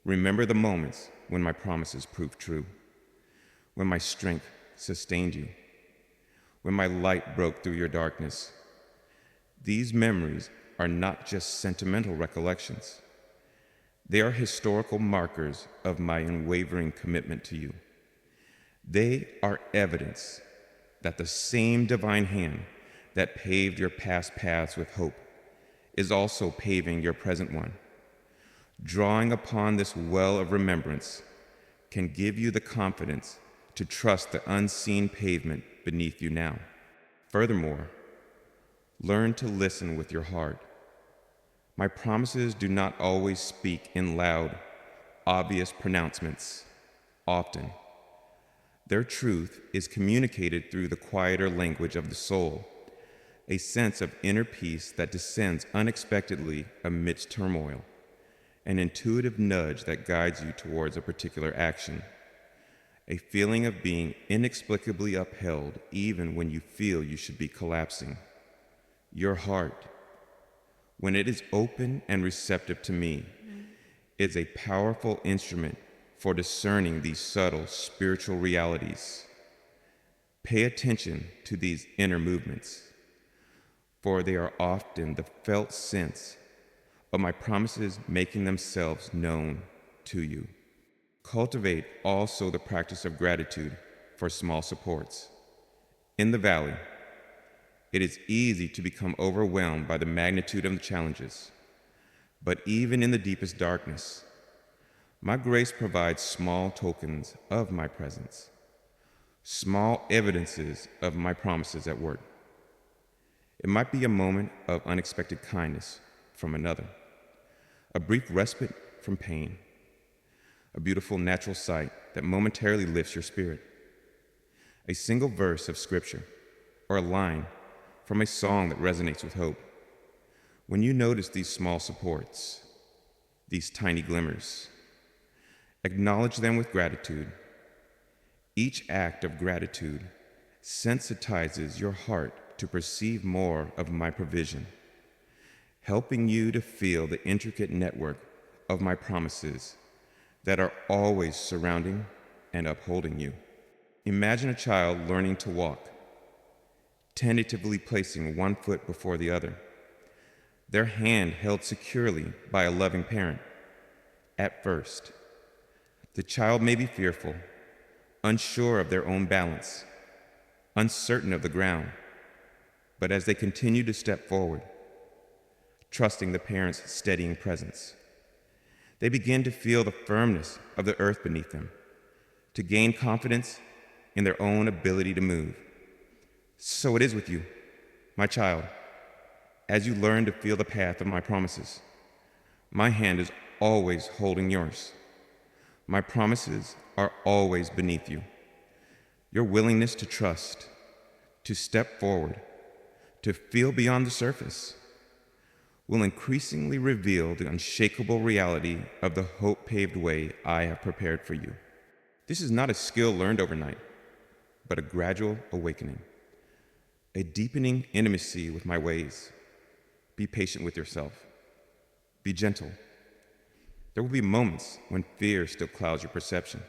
Remember the moments when my promises proved true, when my strength sustained you, when my light broke through your darkness. These memories are not just sentimental recollections. They are historical markers of my unwavering commitment to you. They are evidence that the same divine hand that paved your past paths with hope is also paving your present one. Drawing upon this well of remembrance can give you the confidence to trust the unseen pavement beneath you now. Furthermore, learn to listen with your heart. My promises do not always speak in loud, obvious pronouncements. Often, their truth is communicated through the quieter language of the soul, a sense of inner peace that descends unexpectedly amidst turmoil, an intuitive nudge that guides you towards a particular action, a feeling of being inexplicably upheld even when you feel you should be collapsing. Your heart, when it is open and receptive to me, is a powerful instrument for discerning these subtle spiritual realities. Pay attention to these inner movements, for they are often the felt sense of my promises making themselves known to you. Cultivate also the practice of gratitude for small supports. In the valley, it is easy to become overwhelmed by the magnitude of the challenges, but even in the deepest darkness, my grace provides small tokens of my presence, small evidences of my promises at work. It might be a moment of unexpected kindness from another, a brief respite from pain, a beautiful natural sight that momentarily lifts your spirit, a single verse of scripture, or a line from a song that resonates with hope. When you notice these small supports, these tiny glimmers, acknowledge them with gratitude. Each act of gratitude sensitizes your heart to perceive more of my provision, helping you to feel the intricate network of my promises that are always surrounding and upholding you. Imagine a child learning to walk, tentatively placing one foot before the other, their hand held securely by a loving parent. At first, the child may be fearful, unsure of their own balance, uncertain of the ground, but as they continue to step forward, trusting the parent's steadying presence, they begin to feel the firmness of the earth beneath them, to gain confidence in their own ability to move. So it is with you, my child, as you learn to feel the path of my promises. My hand is always holding yours. My promises are always beneath you. Your willingness to trust, to step forward, to feel beyond the surface, will increasingly reveal the unshakable reality of the hope-paved way I have prepared for you. This is not a skill learned overnight, but a gradual awakening, a deepening intimacy with my ways. Be patient with yourself. Be gentle. There will be moments when fear still clouds your perception,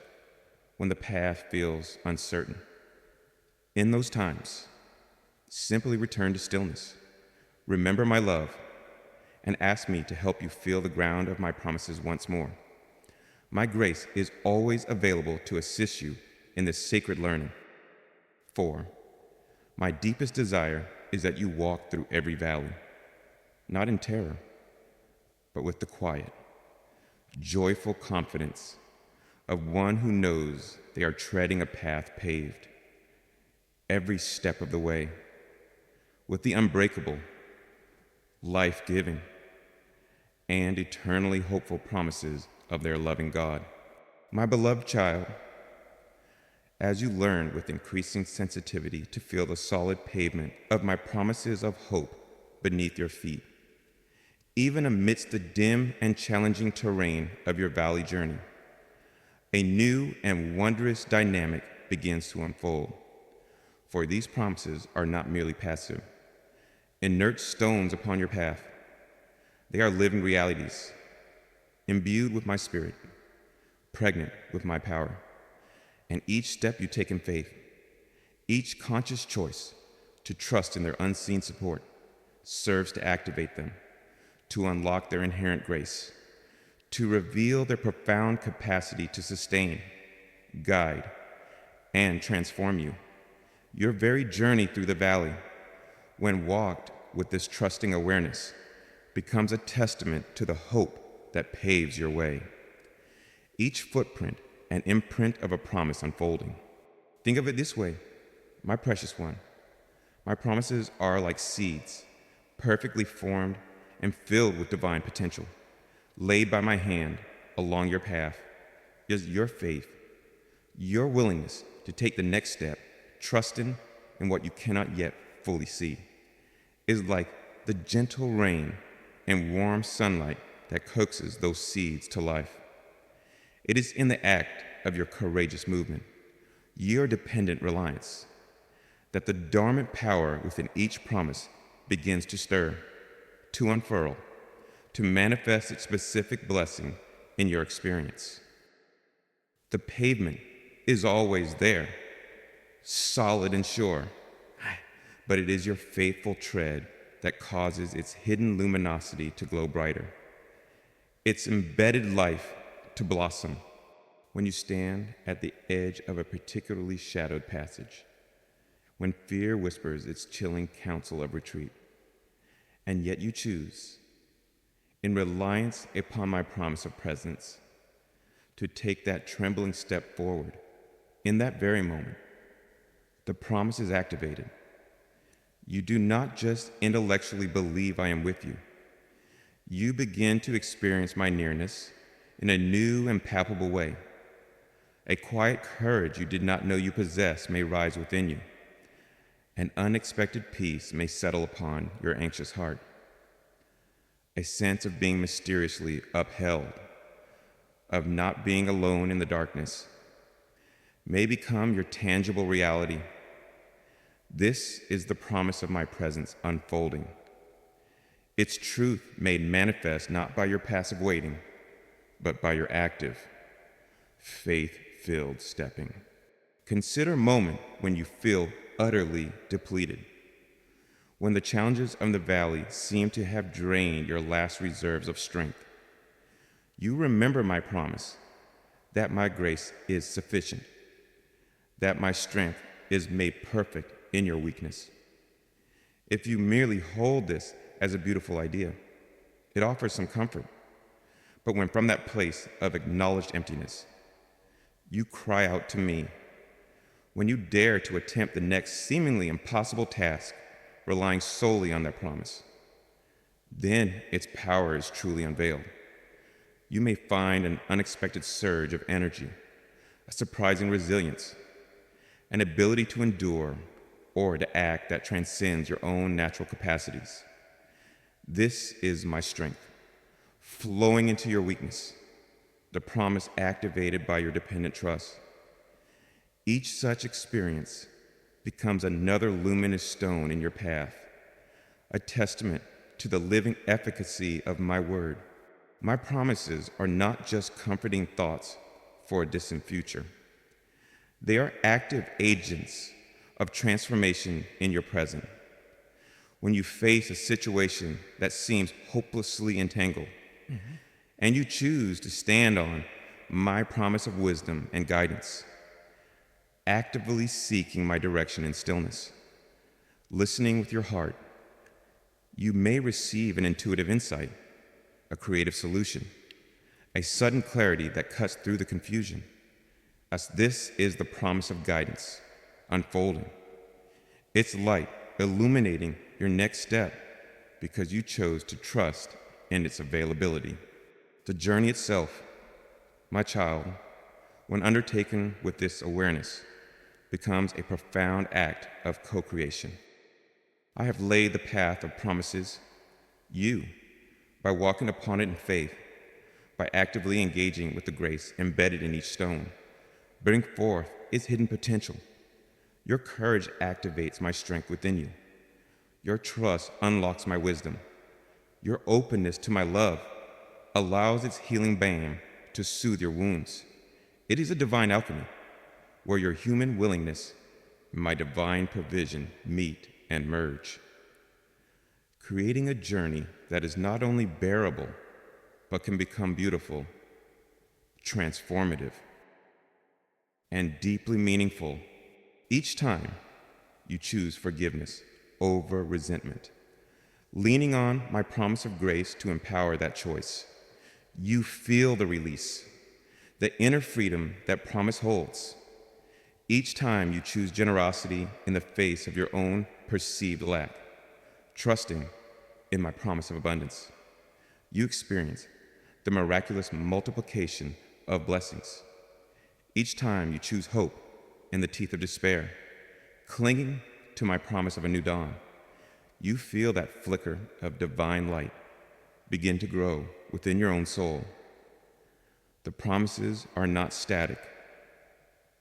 when the path feels uncertain. In those times, simply return to stillness. Remember my love, and ask me to help you feel the ground of my promises once more. My grace is always available to assist you in this sacred learning. 4. My deepest desire is that you walk through every valley, not in terror, but with the quiet, joyful confidence of one who knows they are treading a path paved every step of the way with the unbreakable, life-giving, and eternally hopeful promises of their loving God. My beloved child, as you learn with increasing sensitivity to feel the solid pavement of my promises of hope beneath your feet, even amidst the dim and challenging terrain of your valley journey, a new and wondrous dynamic begins to unfold. For these promises are not merely passive, inert stones upon your path. They are living realities, imbued with my spirit, pregnant with my power. And each step you take in faith, each conscious choice to trust in their unseen support, serves to activate them, to unlock their inherent grace, to reveal their profound capacity to sustain, guide, and transform you. Your very journey through the valley, when walked with this trusting awareness, becomes a testament to the hope that paves your way. Each footprint an imprint of a promise unfolding. Think of it this way, my precious one. My promises are like seeds, perfectly formed and filled with divine potential, laid by my hand along your path. Is your faith, your willingness to take the next step, trusting in what you cannot yet fully see, is like the gentle rain and warm sunlight that coaxes those seeds to life. It is in the act of your courageous movement, your dependent reliance, that the dormant power within each promise begins to stir, to unfurl, to manifest its specific blessing in your experience. The pavement is always there, solid and sure, but it is your faithful tread that causes its hidden luminosity to glow brighter, its embedded life to blossom when you stand at the edge of a particularly shadowed passage, when fear whispers its chilling counsel of retreat, and yet you choose, in reliance upon my promise of presence, to take that trembling step forward. In that very moment, the promise is activated. You do not just intellectually believe I am with you. You begin to experience my nearness in a new and palpable way. A quiet courage you did not know you possessed may rise within you. An unexpected peace may settle upon your anxious heart. A sense of being mysteriously upheld, of not being alone in the darkness, may become your tangible reality. This is the promise of my presence unfolding. Its truth made manifest not by your passive waiting, but by your active, faith-filled stepping. Consider a moment when you feel utterly depleted, when the challenges of the valley seem to have drained your last reserves of strength. You remember my promise that my grace is sufficient, that my strength is made perfect in your weakness. If you merely hold this as a beautiful idea, it offers some comfort. But when from that place of acknowledged emptiness, you cry out to me, when you dare to attempt the next seemingly impossible task, relying solely on that promise, then its power is truly unveiled. You may find an unexpected surge of energy, a surprising resilience, an ability to endure or to act that transcends your own natural capacities. This is my strength, flowing into your weakness, the promise activated by your dependent trust. Each such experience becomes another luminous stone in your path, a testament to the living efficacy of my word. My promises are not just comforting thoughts for a distant future. They are active agents of transformation in your present. When you face a situation that seems hopelessly entangled, and you choose to stand on my promise of wisdom and guidance, actively seeking my direction in stillness, listening with your heart, you may receive an intuitive insight, a creative solution, a sudden clarity that cuts through the confusion, as this is the promise of guidance unfolding, its light illuminating your next step because you chose to trust in its availability. The journey itself, my child, when undertaken with this awareness, becomes a profound act of co-creation. I have laid the path of promises. You, by walking upon it in faith, by actively engaging with the grace embedded in each stone, bring forth its hidden potential. Your courage activates my strength within you. Your trust unlocks my wisdom. Your openness to my love allows its healing balm to soothe your wounds. It is a divine alchemy, where your human willingness and my divine provision meet and merge, creating a journey that is not only bearable, but can become beautiful, transformative, and deeply meaningful each time you choose forgiveness over resentment. Leaning on my promise of grace to empower that choice, you feel the release, the inner freedom that promise holds. Each time you choose generosity in the face of your own perceived lack, trusting in my promise of abundance, you experience the miraculous multiplication of blessings. Each time you choose hope in the teeth of despair, clinging to my promise of a new dawn, you feel that flicker of divine light begin to grow within your own soul. The promises are not static.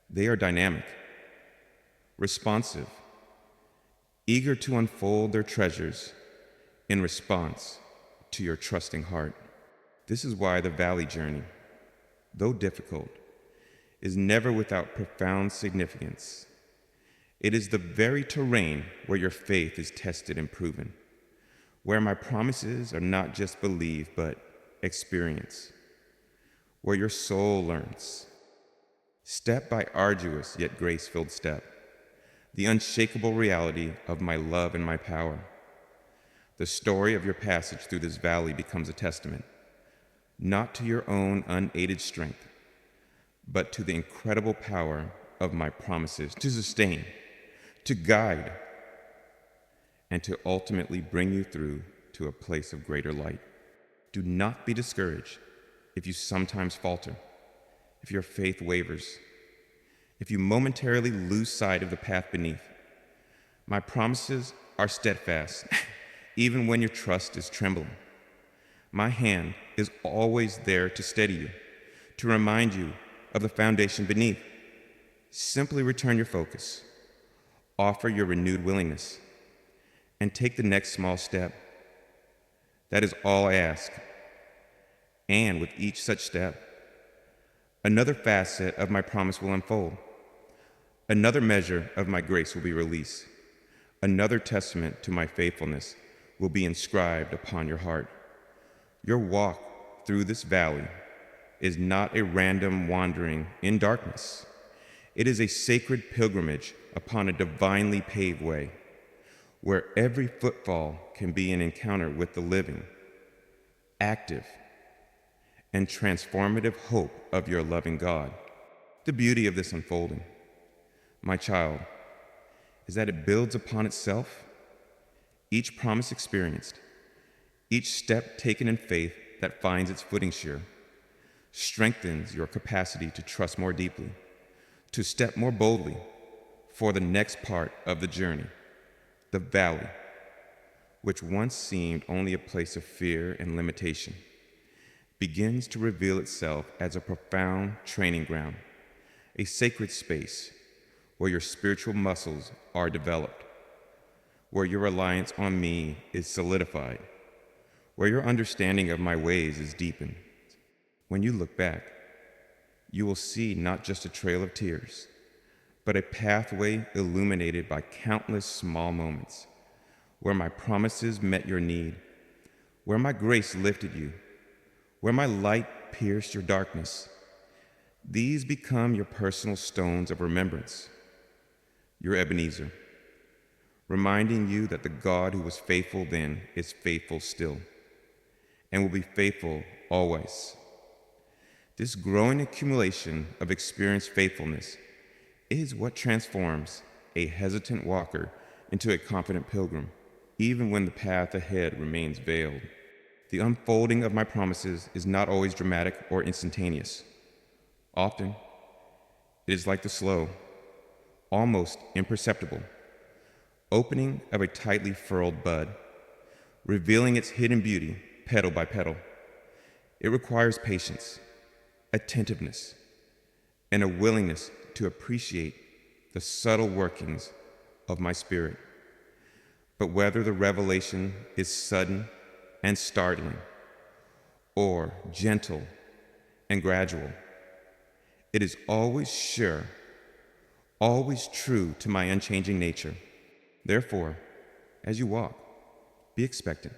They are dynamic, responsive, eager to unfold their treasures in response to your trusting heart. This is why the valley journey, though difficult, is never without profound significance. It is the very terrain where your faith is tested and proven, where my promises are not just believed but experienced, where your soul learns, step by arduous yet grace-filled step, the unshakable reality of my love and my power. The story of your passage through this valley becomes a testament, not to your own unaided strength, but to the incredible power of my promises to sustain, to guide, and to ultimately bring you through to a place of greater light. Do not be discouraged if you sometimes falter, if your faith wavers, if you momentarily lose sight of the path beneath. My promises are steadfast, even when your trust is trembling. My hand is always there to steady you, to remind you of the foundation beneath. Simply return your focus, offer your renewed willingness, and take the next small step. That is all I ask. And with each such step, another facet of my promise will unfold. Another measure of my grace will be released. Another testament to my faithfulness will be inscribed upon your heart. Your walk through this valley is not a random wandering in darkness. It is a sacred pilgrimage upon a divinely paved way, where every footfall can be an encounter with the living, active, and transformative hope of your loving God. The beauty of this unfolding, my child, is that it builds upon itself. Each promise experienced, each step taken in faith that finds its footing sure, strengthens your capacity to trust more deeply, to step more boldly for the next part of the journey, the valley, which once seemed only a place of fear and limitation, begins to reveal itself as a profound training ground, a sacred space where your spiritual muscles are developed, where your reliance on me is solidified, where your understanding of my ways is deepened. When you look back, you will see not just a trail of tears, but a pathway illuminated by countless small moments, where my promises met your need, where my grace lifted you, where my light pierced your darkness. These become your personal stones of remembrance, your Ebenezer, reminding you that the God who was faithful then is faithful still, and will be faithful always. This growing accumulation of experienced faithfulness is what transforms a hesitant walker into a confident pilgrim, even when the path ahead remains veiled. The unfolding of my promises is not always dramatic or instantaneous. Often, it is like the slow, almost imperceptible opening of a tightly furled bud, revealing its hidden beauty petal by petal. It requires patience, attentiveness, and a willingness to appreciate the subtle workings of my spirit. But whether the revelation is sudden and startling, or gentle and gradual, it is always sure, always true to my unchanging nature. Therefore, as you walk, be expectant.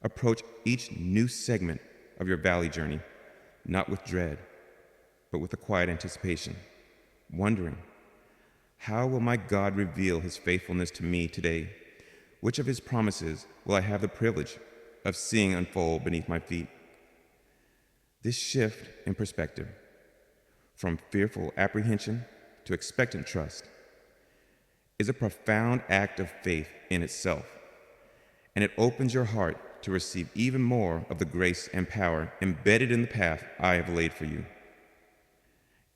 Approach each new segment of your valley journey, not with dread, but with a quiet anticipation, wondering, how will my God reveal his faithfulness to me today? Which of his promises will I have the privilege of seeing unfold beneath my feet? This shift in perspective, from fearful apprehension to expectant trust, is a profound act of faith in itself, and it opens your heart to receive even more of the grace and power embedded in the path I have laid for you.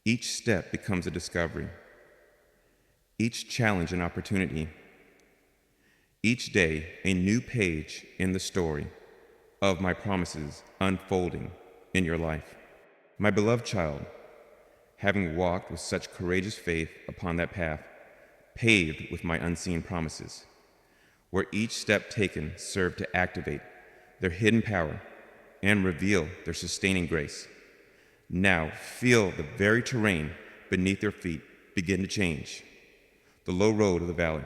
Each step becomes a discovery, each challenge an opportunity, each day a new page in the story of my promises unfolding in your life. My beloved child, having walked with such courageous faith upon that path, paved with my unseen promises, where each step taken served to activate their hidden power and reveal their sustaining grace. Now feel the very terrain beneath your feet begin to change. The low road of the valley,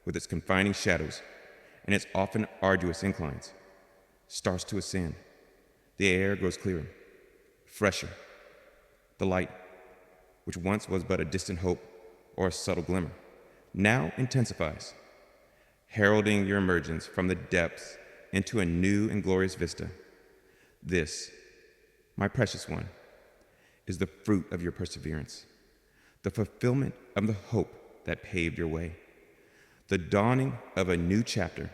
with its confining shadows and its often arduous inclines, starts to ascend. The air grows clearer, fresher. The light, which once was but a distant hope or a subtle glimmer, now intensifies, heralding your emergence from the depths into a new and glorious vista. This, my precious one, is the fruit of your perseverance, the fulfillment of the hope that paved your way, the dawning of a new chapter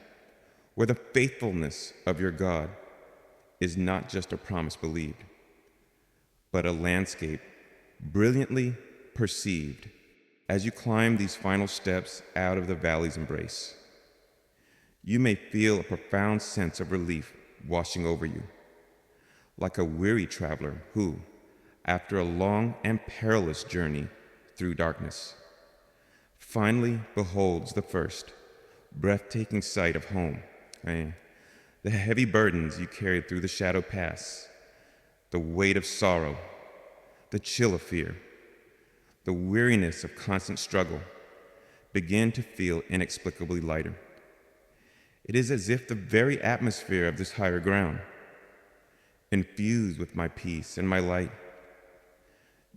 where the faithfulness of your God is not just a promise believed, but a landscape brilliantly perceived as you climb these final steps out of the valley's embrace. You may feel a profound sense of relief washing over you, like a weary traveler who, after a long and perilous journey through darkness, finally beholds the first breathtaking sight of home. The heavy burdens you carried through the shadow pass, the weight of sorrow, the chill of fear, the weariness of constant struggle begin to feel inexplicably lighter. It is as if the very atmosphere of this higher ground, infused with my peace and my light,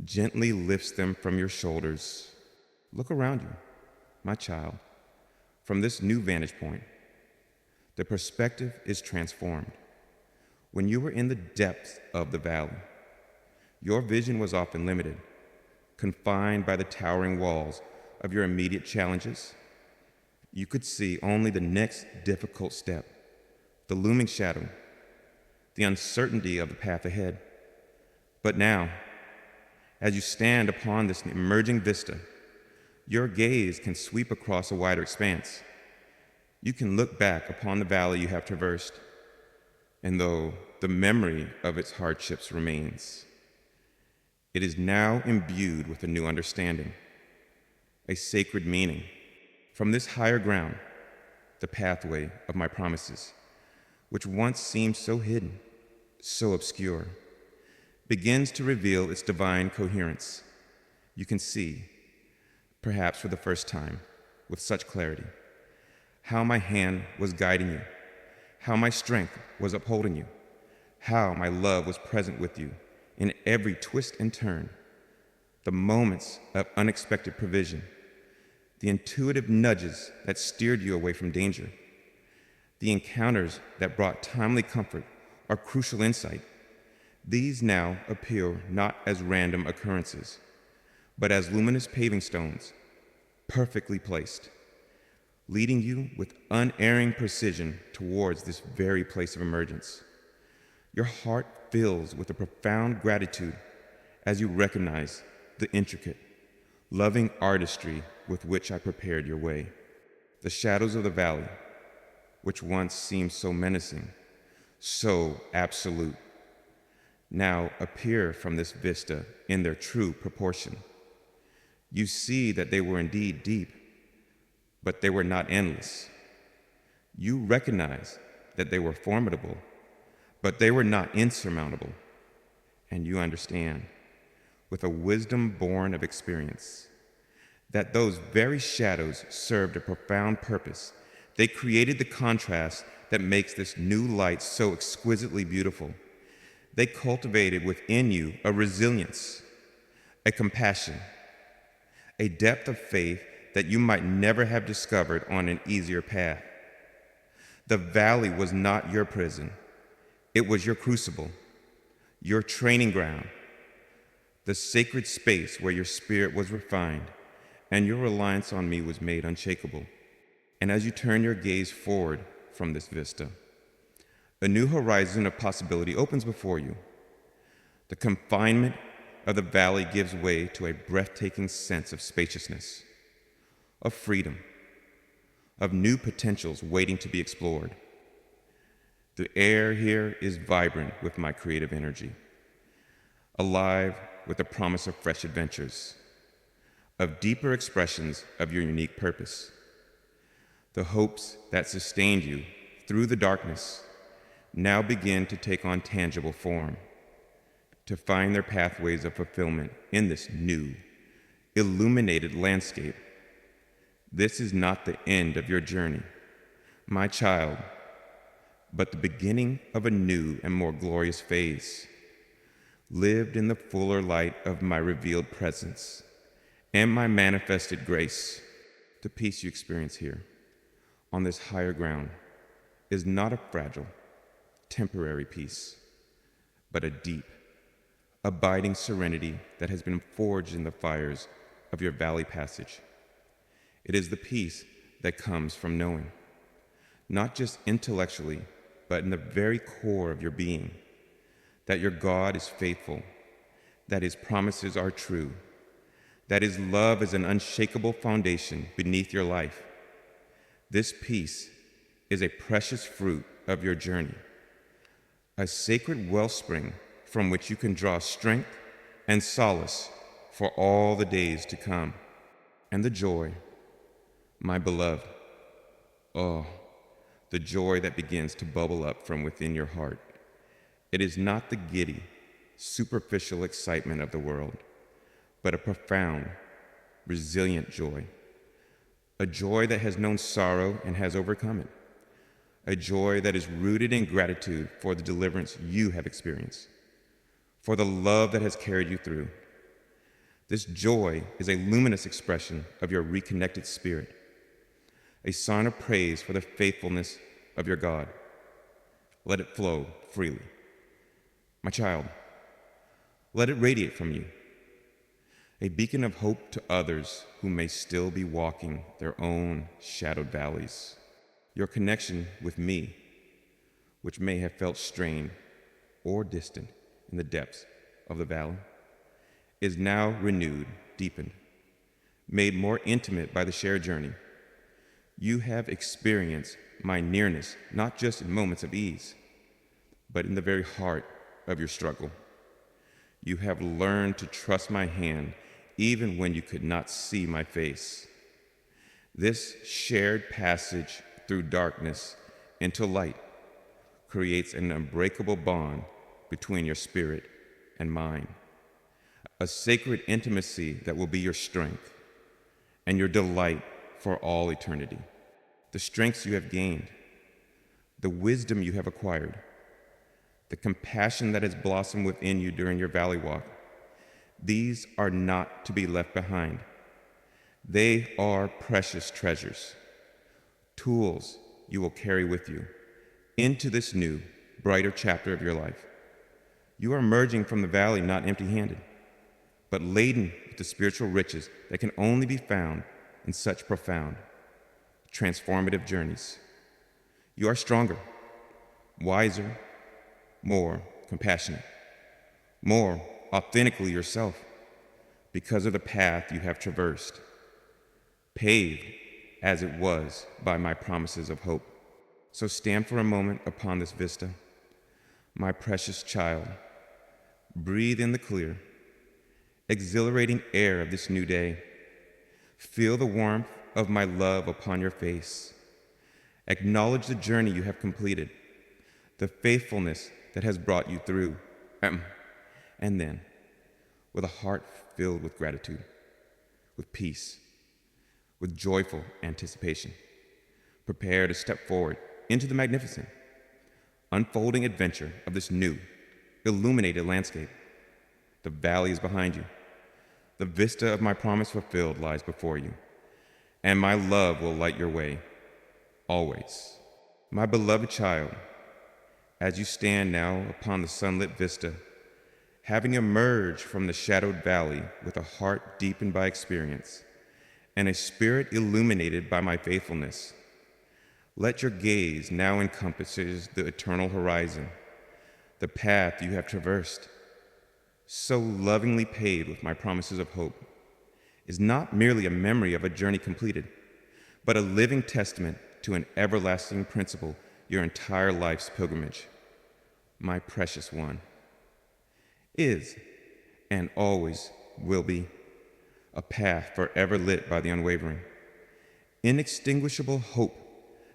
gently lifts them from your shoulders. Look around you, my child. From this new vantage point, the perspective is transformed. When you were in the depths of the valley, your vision was often limited, confined by the towering walls of your immediate challenges. You could see only the next difficult step, the looming shadow, the uncertainty of the path ahead. But now, as you stand upon this emerging vista, your gaze can sweep across a wider expanse. You can look back upon the valley you have traversed, and though the memory of its hardships remains, it is now imbued with a new understanding, a sacred meaning. From this higher ground, the pathway of my promises, which once seemed so hidden, so obscure, begins to reveal its divine coherence. You can see, perhaps for the first time, with such clarity, how my hand was guiding you, how my strength was upholding you, how my love was present with you in every twist and turn, the moments of unexpected provision, the intuitive nudges that steered you away from danger, the encounters that brought timely comfort or crucial insight. These now appear not as random occurrences, but as luminous paving stones, perfectly placed, leading you with unerring precision towards this very place of emergence. Your heart fills with a profound gratitude as you recognize the intricate, loving artistry with which I prepared your way. The shadows of the valley, which once seemed so menacing, so absolute, now appear from this vista in their true proportion. You see that they were indeed deep, but they were not endless. You recognize that they were formidable, but they were not insurmountable. And you understand, with a wisdom born of experience, that those very shadows served a profound purpose. They created the contrast that makes this new light so exquisitely beautiful. They cultivated within you a resilience, a compassion, a depth of faith that you might never have discovered on an easier path. The valley was not your prison. It was your crucible, your training ground, the sacred space where your spirit was refined and your reliance on me was made unshakable. And as you turn your gaze forward from this vista, a new horizon of possibility opens before you. The confinement of the valley gives way to a breathtaking sense of spaciousness, of freedom, of new potentials waiting to be explored. The air here is vibrant with my creative energy, alive with the promise of fresh adventures, of deeper expressions of your unique purpose. The hopes that sustained you through the darkness now begin to take on tangible form, to find their pathways of fulfillment in this new, illuminated landscape. This is not the end of your journey, my child, but the beginning of a new and more glorious phase, lived in the fuller light of my revealed presence and my manifested grace. The peace you experience here, on this higher ground, is not a fragile, temporary peace, but a deep, abiding serenity that has been forged in the fires of your valley passage. It is the peace that comes from knowing, not just intellectually, but in the very core of your being, that your God is faithful, that his promises are true, that his love is an unshakable foundation beneath your life. This peace is a precious fruit of your journey, a sacred wellspring from which you can draw strength and solace for all the days to come. And the joy, my beloved, oh, the joy that begins to bubble up from within your heart. It is not the giddy, superficial excitement of the world, but a profound, resilient joy, a joy that has known sorrow and has overcome it, a joy that is rooted in gratitude for the deliverance you have experienced, for the love that has carried you through. This joy is a luminous expression of your reconnected spirit, a sign of praise for the faithfulness of your God. Let it flow freely. My child, let it radiate from you, a beacon of hope to others who may still be walking their own shadowed valleys. Your connection with me, which may have felt strained or distant in the depths of the valley, is now renewed, deepened, made more intimate by the shared journey. You have experienced my nearness, not just in moments of ease, but in the very heart of your struggle. You have learned to trust my hand even when you could not see my face. This shared passage through darkness into light creates an unbreakable bond between your spirit and mine, a sacred intimacy that will be your strength and your delight for all eternity. The strengths you have gained, the wisdom you have acquired, the compassion that has blossomed within you during your valley walk, these are not to be left behind. They are precious treasures, tools you will carry with you into this new, brighter chapter of your life. You are emerging from the valley not empty-handed, but laden with the spiritual riches that can only be found in such profound, transformative journeys. You are stronger, wiser, more compassionate, more authentically yourself because of the path you have traversed, paved as it was by my promises of hope. So stand for a moment upon this vista, my precious child. Breathe in the clear, exhilarating air of this new day. Feel the warmth of my love upon your face. Acknowledge the journey you have completed, the faithfulness that has brought you through. And then, with a heart filled with gratitude, with peace, with joyful anticipation, prepare to step forward into the magnificent, unfolding adventure of this new, illuminated landscape. The valley is behind you. The vista of my promise fulfilled lies before you, and my love will light your way, always. My beloved child, as you stand now upon the sunlit vista, having emerged from the shadowed valley with a heart deepened by experience and a spirit illuminated by my faithfulness, let your gaze now encompasses the eternal horizon, the path you have traversed, so lovingly paved with my promises of hope, is not merely a memory of a journey completed, but a living testament to an everlasting principle your entire life's pilgrimage. My precious one is and always will be a path forever lit by the unwavering, inextinguishable hope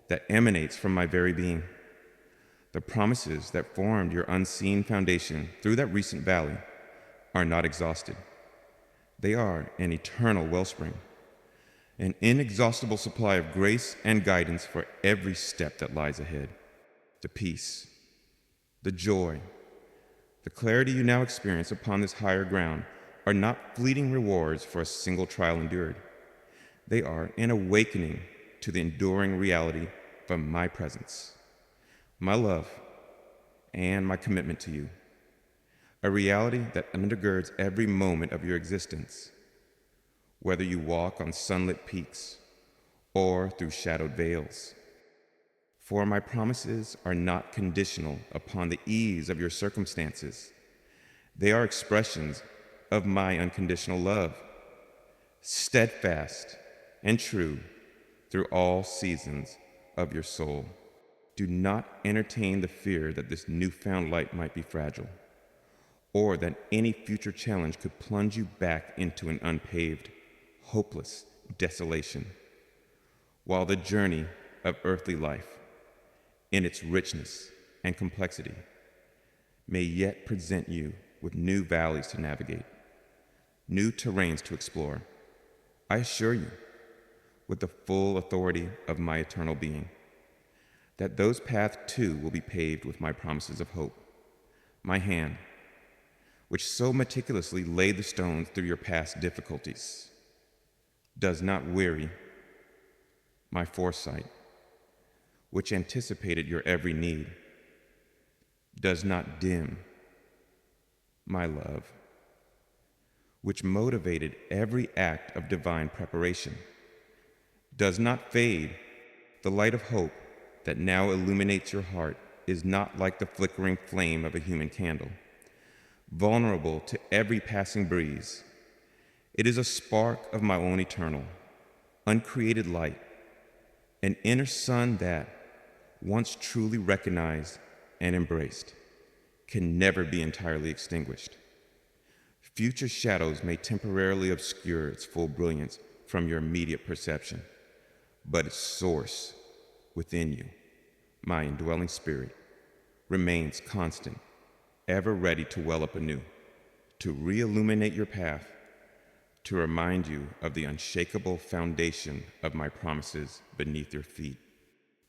that emanates from my very being. The promises that formed your unseen foundation through that recent valley are not exhausted. They are an eternal wellspring, an inexhaustible supply of grace and guidance for every step that lies ahead. The peace, the joy, the clarity you now experience upon this higher ground are not fleeting rewards for a single trial endured. They are an awakening to the enduring reality from my presence, my love, and my commitment to you. A reality that undergirds every moment of your existence, whether you walk on sunlit peaks or through shadowed vales. For my promises are not conditional upon the ease of your circumstances. They are expressions of my unconditional love, steadfast and true through all seasons of your soul. Do not entertain the fear that this newfound light might be fragile, or that any future challenge could plunge you back into an unpaved, hopeless desolation, while the journey of earthly life, in its richness and complexity, may yet present you with new valleys to navigate, new terrains to explore. I assure you, with the full authority of my eternal being, that those paths too will be paved with my promises of hope. My hand, which so meticulously laid the stones through your past difficulties, does not weary. My foresight, which anticipated your every need, does not dim. My love, which motivated every act of divine preparation, does not fade. The light of hope that now illuminates your heart is not like the flickering flame of a human candle, vulnerable to every passing breeze. It is a spark of my own eternal, uncreated light, an inner sun that, once truly recognized and embraced, can never be entirely extinguished. Future shadows may temporarily obscure its full brilliance from your immediate perception, but its source within you, my indwelling spirit, remains constant, ever ready to well up anew, to re-illuminate your path, to remind you of the unshakable foundation of my promises beneath your feet.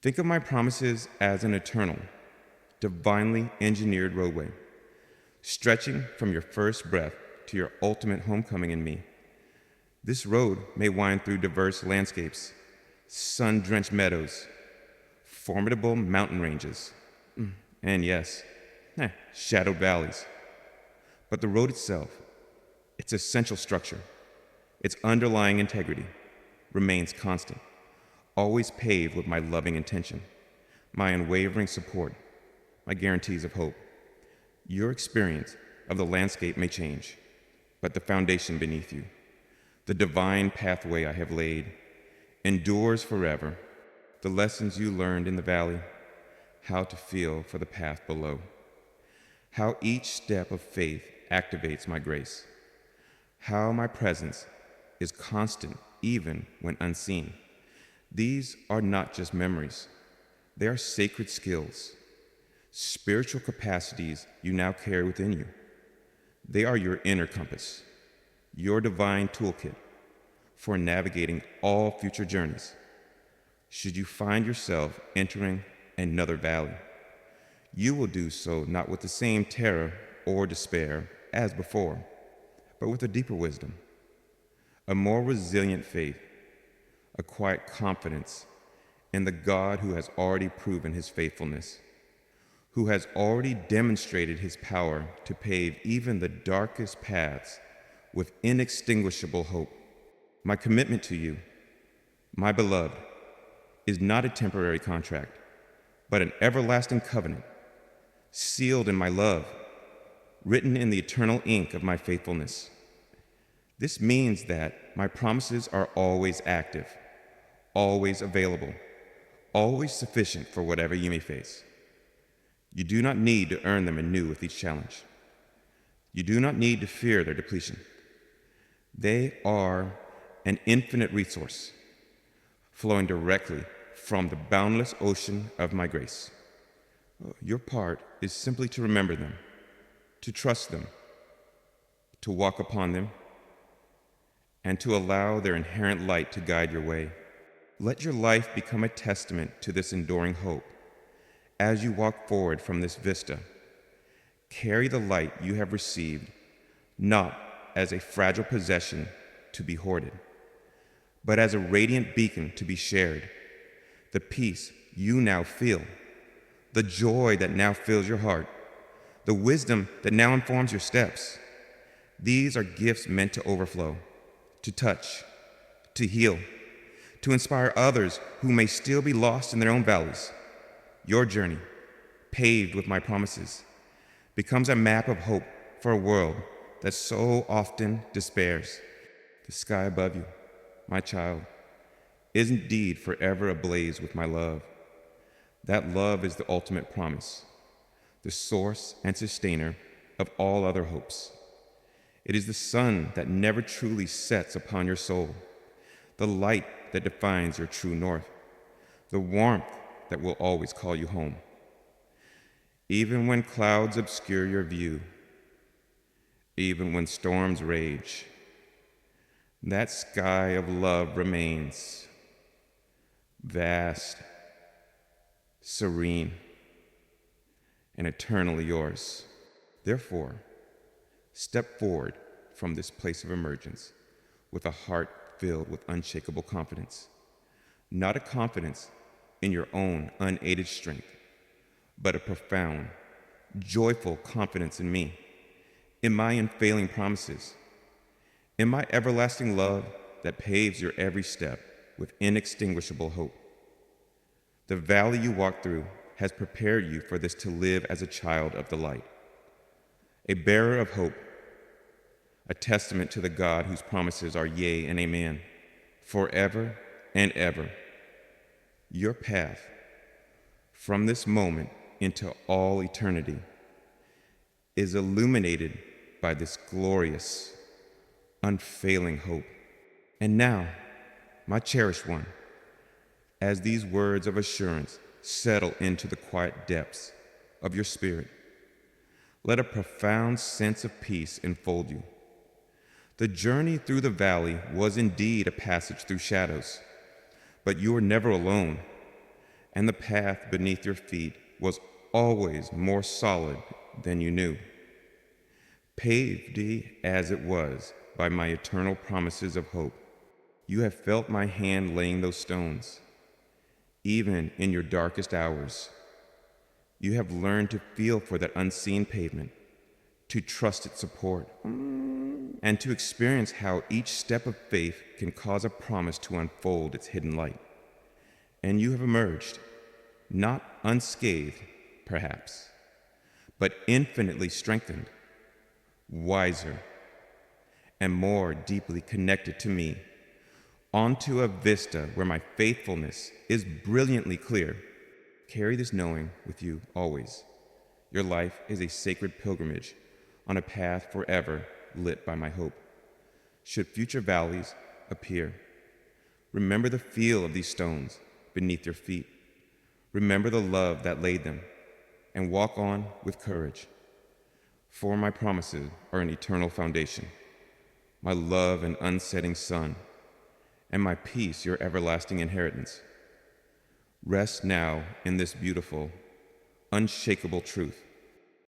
Think of my promises as an eternal, divinely engineered roadway, stretching from your first breath to your ultimate homecoming in me. This road may wind through diverse landscapes, sun-drenched meadows, formidable mountain ranges, and yes, shadowed valleys. But the road itself, its essential structure, its underlying integrity, remains constant, always paved with my loving intention, my unwavering support, my guarantees of hope. Your experience of the landscape may change, but the foundation beneath you, the divine pathway I have laid, endures forever. The lessons you learned in the valley, how to feel for the path below, how each step of faith activates my grace, how my presence is constant even when unseen. These are not just memories. They are sacred skills, spiritual capacities you now carry within you. They are your inner compass, your divine toolkit for navigating all future journeys. Should you find yourself entering another valley, you will do so not with the same terror or despair as before, but with a deeper wisdom, a more resilient faith, a quiet confidence in the God who has already proven his faithfulness, who has already demonstrated his power to pave even the darkest paths with inextinguishable hope. My commitment to you, my beloved, is not a temporary contract, but an everlasting covenant, sealed in my love, written in the eternal ink of my faithfulness. This means that my promises are always active, always available, always sufficient for whatever you may face. You do not need to earn them anew with each challenge. You do not need to fear their depletion. They are an infinite resource, flowing directly from the boundless ocean of my grace. Your part is simply to remember them, to trust them, to walk upon them, and to allow their inherent light to guide your way. Let your life become a testament to this enduring hope. As you walk forward from this vista, carry the light you have received, not as a fragile possession to be hoarded, but as a radiant beacon to be shared. The peace you now feel, the joy that now fills your heart, the wisdom that now informs your steps. These are gifts meant to overflow, to touch, to heal, to inspire others who may still be lost in their own valleys. Your journey, paved with my promises, becomes a map of hope for a world that so often despairs. The sky above you, my child, is indeed forever ablaze with my love. That love is the ultimate promise, the source and sustainer of all other hopes. It is the sun that never truly sets upon your soul, the light that defines your true north, the warmth that will always call you home. Even when clouds obscure your view, even when storms rage, that sky of love remains vast, serene, and eternally yours. Therefore, step forward from this place of emergence with a heart filled with unshakable confidence, not a confidence in your own unaided strength, but a profound, joyful confidence in me, in my unfailing promises, in my everlasting love that paves your every step with inextinguishable hope. The valley you walk through has prepared you for this, to live as a child of the light, a bearer of hope, a testament to the God whose promises are yea and amen, forever and ever. Your path, from this moment into all eternity, is illuminated by this glorious, unfailing hope. And now, my cherished one, as these words of assurance settle into the quiet depths of your spirit, let a profound sense of peace enfold you. The journey through the valley was indeed a passage through shadows, but you were never alone, and the path beneath your feet was always more solid than you knew. Paved as it was by my eternal promises of hope, you have felt my hand laying those stones. Even in your darkest hours, you have learned to feel for that unseen pavement, to trust its support, and to experience how each step of faith can cause a promise to unfold its hidden light. And you have emerged, not unscathed, perhaps, but infinitely strengthened, wiser, and more deeply connected to me, onto a vista where my faithfulness is brilliantly clear. Carry this knowing with you always. Your life is a sacred pilgrimage on a path forever lit by my hope. Should future valleys appear, remember the feel of these stones beneath your feet. Remember the love that laid them, and walk on with courage. For my promises are an eternal foundation, my love an unsetting sun, and my peace your everlasting inheritance. Rest now in this beautiful, unshakable truth.